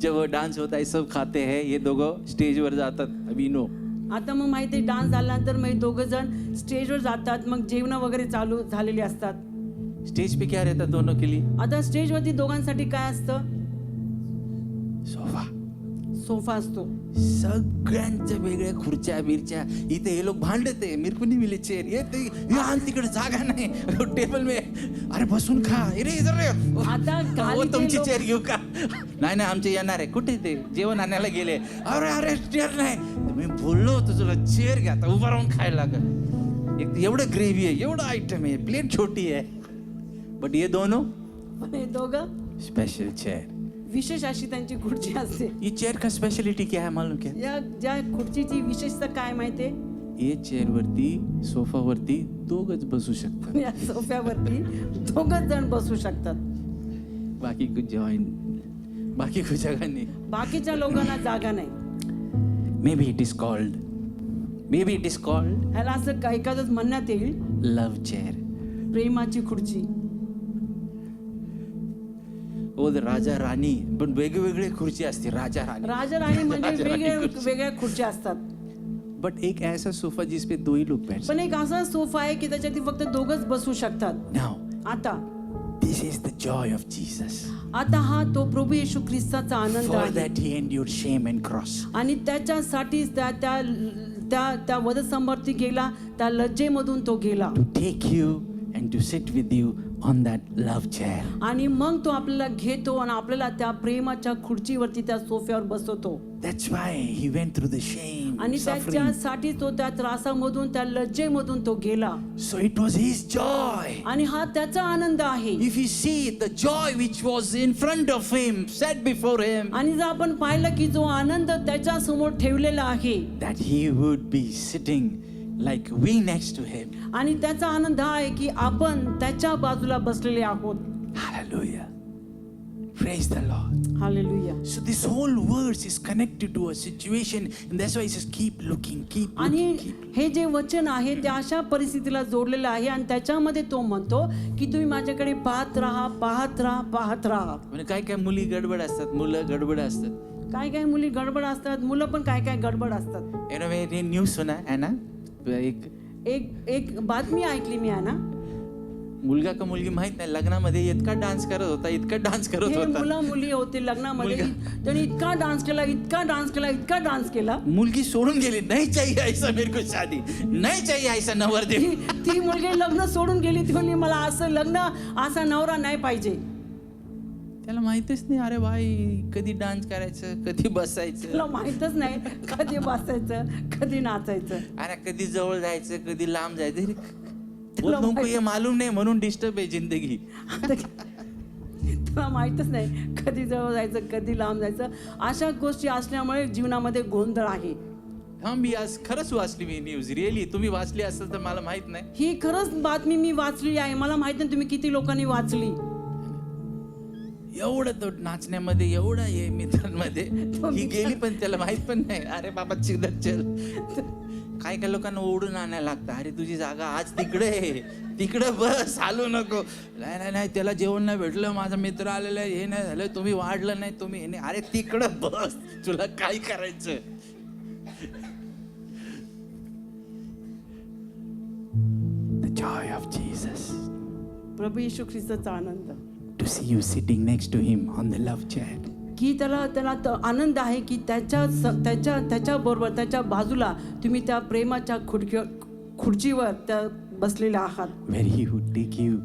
जब वो डांस होता है सब खाते हैं, ये दोघं स्टेजवर जातात. अभी नो आता मग माहिती आहे डान्स झाल्यानंतर मग दोघं जण स्टेजवर जातात. मग जेवण वगैरे चालू झालेली असतात. स्टेज पे क्या रहता दोनों के लिए? आता स्टेजवरती दोघांसाठी काय असतं? सोफा. सोफा असतो. सगळ्यांच्या वेगळ्या खुर्च्या बिरच्या. इथे हे लोक भांडते, मेरे को नहीं मिले चेयर. ये तिकडे जागा नाही टेबल में. अरे बसून खा. अरे इधर रे. आता हो खाली ते तुमची लोक- चेअर घेऊ का? नाही नाही आमचे येणार आहे. कुठे ते जेवण आणायला गेले. अरे अरे चेअर नाही. मी बोललो होतो तुला चेअर घ्या, आता उभा राहून खायला लागल. एक एवढं ग्रेव्ही आहे, एवढं आयटम आहे, प्लेट छोटी आहे. बट ये दोनों पण हे दोघं स्पेशल चेयर. विशेष अशी त्यांची खुर्ची असते. ये चेयर का स्पेशलिटी क्या है मालूम क्या? या ज्या खुर्चीची विशेषता काय माहितीये? ये चेअर वरती सोफावरती दोघच बसू शकतात. या सोफ्यावरती दोघच जण बसू शकतात. बाकी कुछ जगह नहीं. बाकीच्या लोकांना जागा नाही. Maybe it is called ह्याला असं एखादंच म्हणण्यात येईल love chair. प्रेमाची खुर्ची. ओ राजा राणी पण वेगवेगळे खुर्ची असते. राजा राणी म्हणजे वेगळ्या खुर्च्या असतात. बट एक ऐसा सोफा जिस पे दो ही लोग बैठ पण एक असा सोफा आहे की त्याच्यात फक्त दोघच बसू शकतात. नाउ आता this is the joy of Jesus. आता हा तो प्रभू येशू ख्रिस्ताचा आनंद फॉर आहे. दॅट ही एंड्युर्ड शेम अँड क्रॉस. आणि त्याच्यासाठी त्या वधस्तंभावरती गेला, त्या लज्जेमधून तो गेला. To take you and to sit with you on that love chair. आणि मग तो आपल्याला घेतो आणि आपल्याला त्या प्रेमाच्या खुर्चीवरती त्या सोफ्यावर बसवतो. That's why he went through the shame, आणि suffering. त्याच्यासाठी तो त्या त्रासामधून त्या लज्जेमधून तो गेला. So it was his joy. आणि हा त्याचा आनंद आहे. If you see the joy which was in front of him, set before him, आणि जर आपण पाहिलं की जो आनंद त्याच्या समोर ठेवलेला आहे, that he would be sitting like we next to him. आणि त्याचा आनंद हा आहे की आपण त्याच्या बाजूला बसलेले आहोत. Hallelujah. Praise the Lord. Hallelujah. So this whole verse is connected to a situation, and that's why it says keep looking, keep आणि looking, keep looking. हे जे वचन आहे ते अशा परिस्थितीला जोडलेलं आहे आणि त्याच्यामध्ये तो म्हणतो की तुम्ही माझ्याकडे पाहत राहा, पाहत राहा, पाहत राहा. म्हणजे काय काय मुली गडबड असतात, मुलं गडबड असतात. काय काय मुली गडबड असतात, मुलं पण काय काय गडबड असतात. मैंने न्यूज सुना है ना, एक एक बातमी ऐकली मी आहे ना, मुलगा का मुलगी माहित नाही, लग्नामध्ये इतका डान्स करत होता, इतका डान्स करत हे होता. मुलं मुली होते लग्नामध्ये, त्यांनी इतका डान्स केला, इतका डान्स केला, इतका डान्स केला. मुलगी सोडून गेली, नाही चाहिए ऐसा मेरे को शादी, नहीं चाहिए ऐसा नवरदेव. ती मुलगी लग्न सोडून गेली, ती म्हणली मला असं लग्न, असा नवरा नाही पाहिजे. त्याला माहितच नाही, अरे भाई कधी डान्स करायचं, कधी बसायचं, तुला माहितच नाही कधी बसायचं, कधी नाचायचं. अरे कधी जवळ जायचं, कधी लांब जायचं. तुला तुमको ये मालूम नाही म्हणून डिस्टर्ब आहे जिंदगी. तुला माहितच नाही कधी जवळ जायचं, कधी लांब जायचं. अशा गोष्टी असल्यामुळे जीवनामध्ये गोंधळ आहे. हा, मी आज खरंच वाचली मी न्यूज, रिअली. तुम्ही वाचली असेल तर मला माहित नाही. ही खरंच बातमी मी वाचली आहे. मला माहित नाही तुम्ही किती लोकांनी वाचली. एवढं तो नाचण्यामध्ये, एवढं हे मित्रांमध्ये ही गेली, पण त्याला माहित पण नाही. अरे बाबा चिदर चल. काय काय लोकांना ओढून आणायला लागतं, अरे तुझी जागा आज तिकडे आहे, तिकडे बस, हालू नको. नाही नाही, त्याला जेवण नाही भेटलं, माझा मित्र आलेला आहे, हे नाही झालं, तुम्ही वाढलं नाही, तुम्ही हे नाही. अरे तिकडं बस, तुला काय करायचं. The joy of Jesus, प्रभू येशू ख्रिस्ताचा आनंद, to see you sitting next to him on the love chair. की त्याला आनंद आहे की त्याच्या बरोबर, त्याच्या बाजूला तुम्ही त्या प्रेमाच्या खुर्चीवर त्या बसलेल्या आहात. Where he would take you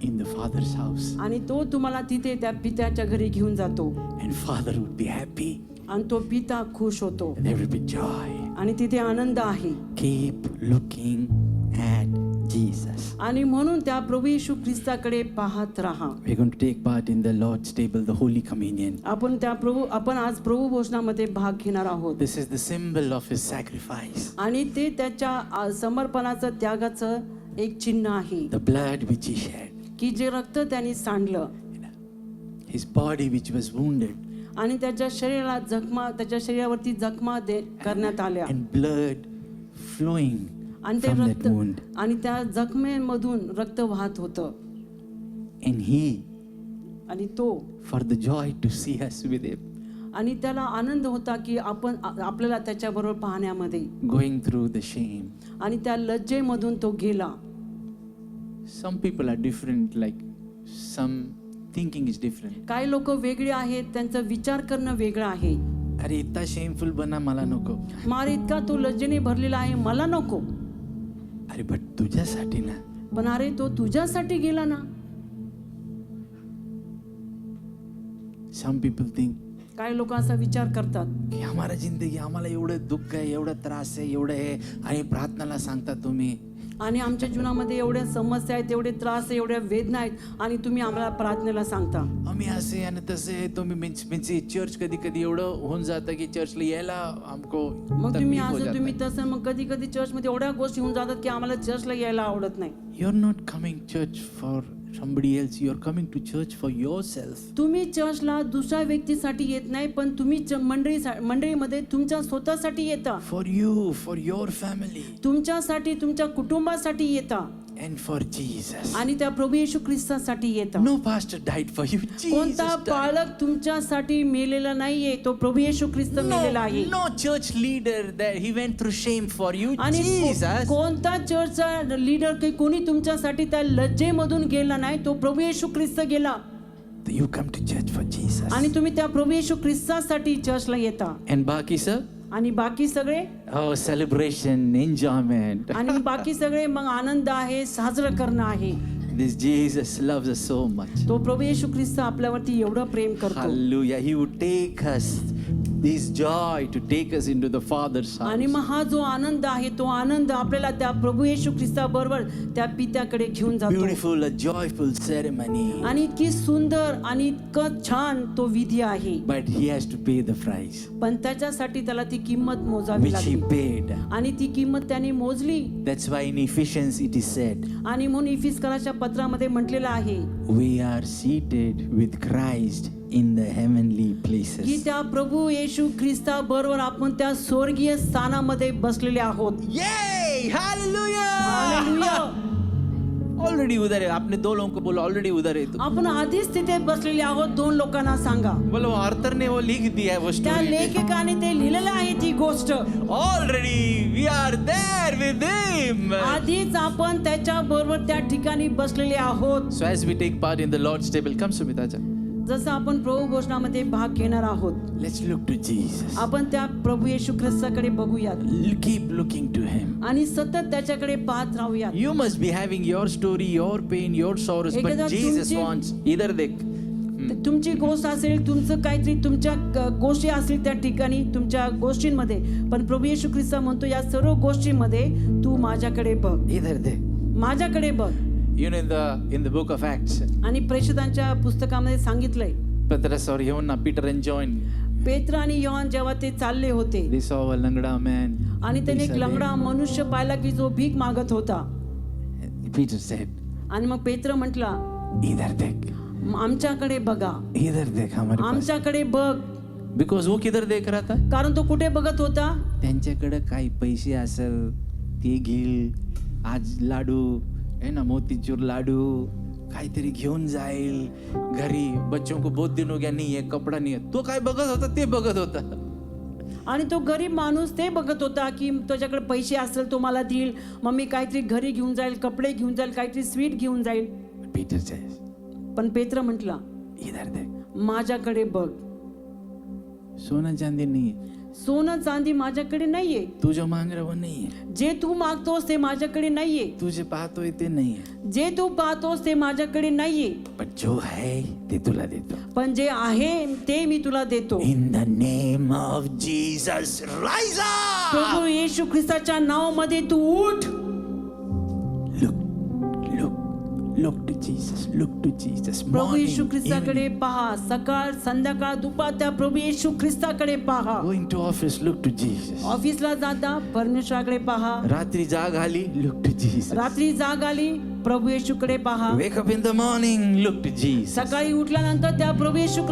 in the Father's house, आणि तो तुम्हाला तिथे त्या पित्याच्या घरी घेऊन जातो, and Father would be happy, आणि तो पिता खुश होतो, and there would be joy. आणि तिथे आनंद आहे. Keep looking at Jesus. आणि म्हणून त्या प्रभू येशू ख्रिस्ताकडे पाहत राहा. We're going to take part in the Lord's table, the Holy Communion. आपण आज प्रभू भोजनामध्ये भाग घेणार आहोत. This is the symbol of his sacrifice. आणि ते त्याच्या समर्पणाचं, त्यागाचं एक चिन्ह आहे. The blood which he shed, की जे रक्त त्यांनी सांडलं, his body which was wounded, आणि त्याच्या शरीरावरती जखमा करण्यात आल्या, and blood flowing आणि ते from that रक्त, wound. आणि त्या जखमेमधून रक्त वाहत होतं. And he, आणि तो, for the joy to see us with him, आणि त्याला आनंद होता की आपल्याला त्याच्याबरोबर पाहण्यामध्ये, going through the shame. आणि त्या लज्जेमधून तो गेला. Some people are different, like some thinking is different. काही लोक वेगळे आहेत, त्यांचा विचार करणं वेगळं आहे. अरे इतना शेमफुल बना, मला नको. मारे इतका तो लज्जेने भरलेला आहे, मला नको. अरे बट तुझ्यासाठी ना. पण अरे तो तुझ्यासाठी गेला ना. Some people think काही लोक असा विचार करतात की हमारा जिंदगी, आम्हाला एवढं दुःख आहे, एवढं त्रास आहे, एवढं आहे, आणि प्रार्थनाला सांगता तुम्ही. आणि आमच्या जीवनामध्ये एवढ्या समस्या आहेत, एवढे त्रास आहे, एवढ्या वेदना आहेत, आणि तुम्ही आम्हाला प्रार्थनेला सांगता आम्ही असे आणि तसे. तुम्ही म्हणजे चर्च कधी कधी एवढं होऊन जातं की चर्चला यायला आमको मग तुम्ही तकलीफ हो असं, जाता तुम्ही है. तसं. मग कधी कधी चर्चमध्ये एवढ्या गोष्टी होऊन जातात की आम्हाला चर्चला यायला आवडत नाही. You're not coming church for somebody else, you're coming to church for yourself. तुम्ही चर्चला दुसऱ्या व्यक्तीसाठी येत नाही, पण तुम्ही मंडळीमध्ये तुमच्या स्वतःसाठी येता, For you, for your family, तुमच्यासाठी, तुमच्या कुटुंबासाठी येता, and for Jesus. आणि त्या प्रभू येशू ख्रिस्तासाठी येता. No pastor died for you, Jesus कोणता died. पालक तुमच्यासाठी मेलेला नाहीये, तो प्रभू येशू ख्रिस्त मेलेला आहे. No church leader that he went through shame for you, आणि Jesus. कोणता चर्चचा लीडर की कोणी तुमच्यासाठी त्या लज्जेमधून गेला नाही, तो प्रभू येशू ख्रिस्त गेला. You come to church for Jesus. आणि तुम्ही त्या प्रभू येशू ख्रिस्तासाठी चर्चला येता. And बाकी सब, आणि बाकी सगळे, oh celebration, enjoyment. आणि बाकी सगळे मग आनंद आहे, साजरं करणं आहे. This Jesus loves us so much. तो प्रभू येशू ख्रिस्त आपल्यावरती एवढं प्रेम करतो. Hallelujah. He would take us, this joy to take us into the Father's आणि house. मग हा जो आनंद आहे, तो आनंद आपल्याला त्या प्रभू येशू ख्रिस्ताबरोबर त्या पित्याकडे घेऊन जातो. Beautiful, a joyful ceremony. आणि इतकी सुंदर आणि इतकं छान तो विधी आहे. But he has to pay the price, पण त्याच्यासाठी त्याला ती किंमत मोजावी which he लागली, paid. आणि ती किंमत त्याने मोजली. That's why in Ephesians it is said, आणि म्हणून इफिसकराच्या पत्रामध्ये म्हटलेलं आहे we are seated with Christ in the heavenly की places. त्या प्रभू येशू ख्रिस्ता बरोबर आपण त्या स्वर्गीय स्थानामध्ये बसलेले आहोत. Yay! Hallelujah! हालेलुया! ऑलरेडी उधर है, आपने 2 लोगों को बोला ऑलरेडी उधर है, तो आपण आधीच तिथे बसलेले आहोत. 2 लोकांना सांगा. बोलो ऑर्थर ने वो लिख दिया है वो त्या स्टोरी, लेखकाने ते लिहिलेलं आहे ती गोष्ट. ऑलरेडी वी आर देयर विद हिम. आधीच आपण त्याच्या बरोबर त्या ठिकाणी बसलेले आहोत. So as we take part in the Lord's table, come Sumitaja, जसं आपण प्रभू भोजनामध्ये भाग घेणार आहोत, let's look to Jesus. आपण त्या प्रभू येशू ख्रिस्ताकडे बघूयात Keep looking to him. आणि सतत त्याच्याकडे पाहत राहूयात. You must be having your story, your pain, your sorrows, but एकदा Jesus तुमची- wants. इधर देख. तुमची गोष्ट असेल, तुमचं काहीतरी तुमच्या गोष्टी असतील त्या ठिकाणी तुमच्या गोष्टींमध्ये, पण प्रभू येशू ख्रिस्त म्हणतो या सर्व गोष्टींमध्ये तू माझ्याकडे बघ, इधर देख. माझ्याकडे बघ. You know, in the book of Acts, आणि प्रेषितांच्या पुस्तकामध्ये सांगितलंय, Petrus or Johanna, Peter and John, पेत्र आणि योहान जेव्हा ते चालले होते they saw a langda man. आणि त्याने एक They said, लंगडा मनुष्य पाहिला की जो भीक मागत होता. Peter said, आणि मग पेत्र म्हटला, इधर देख, आमच्याकडे बघा, इधर देख हमारे पास. आमच्याकडे बघ. Because वो किधर देख रहा था? कारण तो कुठे बघत होता? त्यांच्याकडे काही पैसे असेल ते घेईल, आज लाडू है ना, मोतीचूर लाडू काहीतरी घेऊन जाईल घरी. बच्चों को बहुत दिन हो गया नहीं है, कपड़ा नहीं है. तो काय बघत होता? ते बघत होता. आणि तो गरीब माणूस ते बघत होता की त्याच्याकडे पैसे असेल तो मला देईल, मग मी काहीतरी घरी घेऊन जाईल, कपडे घेऊन जाईल, काहीतरी स्वीट घेऊन जाईल. पीटर says, पण पेत्र म्हटला, इधर देख, माझ्याकडे बघ. सोना चांदी नहीं है, सोनं चांदी माझ्याकडे नाहीये. तू जो मांग रहा वो नहीं है, जे तू मागतोस ते माझ्याकडे नाहीये. तू जे पाहतोय ते नाही आहे, जे तू पाहतोस ते माझ्याकडे नाहीये. पण जो है ते तुला देतो. पण जे आहे ते मी तुला देतो. In the name of Jesus rise up. प्रभू येशू ख्रिस्ताच्या नावामध्ये तू उठ. Look to Jesus, look to Jesus. Prabhu Yeshu Morning, ख्रिस्ताकडे evening. पहा. सकाळ संध्याकाळ दुपार त्या प्रभू येशू ख्रिस्ताकडे पहा. Going to office, look to Jesus. ऑफिसला जाता परमेश्वराकडे पहा. रात्री जाग आली, look to Jesus. रात्री जाग आली, प्रभू येशूकडे पहा. Wake up in the morning, look to Jesus. सकाळी उठल्यानंतर त्या प्रभू येशू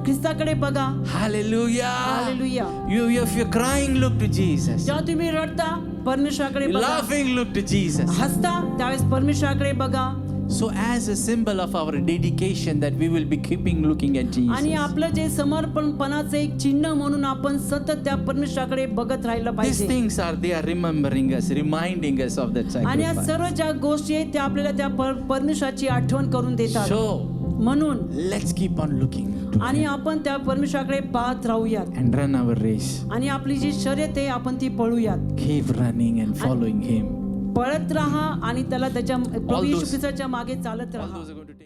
ख्रिस्ताकडे बघा. Hallelujah. Hallelujah. If you're crying, look to Jesus. जेव्हा तुम्ही रडता परमेश्वराकडे You're बघा. laughing, look to Jesus. हसता त्यावेळेस परमेश्वराकडे बघा. So as a symbol of our dedication that we will be keeping looking at आणि Jesus. आपलं जे समर्पणपणाचं एक चिन्ह म्हणून आपण सतत त्या परमेश्वराकडे बघत राहिलं These पाहिजे. things they are remembering us, reminding us of that आणि या sacrifice. सर्व ज्या गोष्टी आहेत त्या आपल्याला त्या परमेश्वराची आठवण करून देतात. So म्हणून let's keep on looking to आणि him आपण त्या परमेश्वराकडे पाहत राहूयात and run our race. आणि आपली जी शर्यत आहे आपण ती पळूयात. Keep running and following him. पळत राहा आणि त्याला त्याच्या प्रभू those- येशू ख्रिस्ताच्या मागे चालत All राहा. those are going to take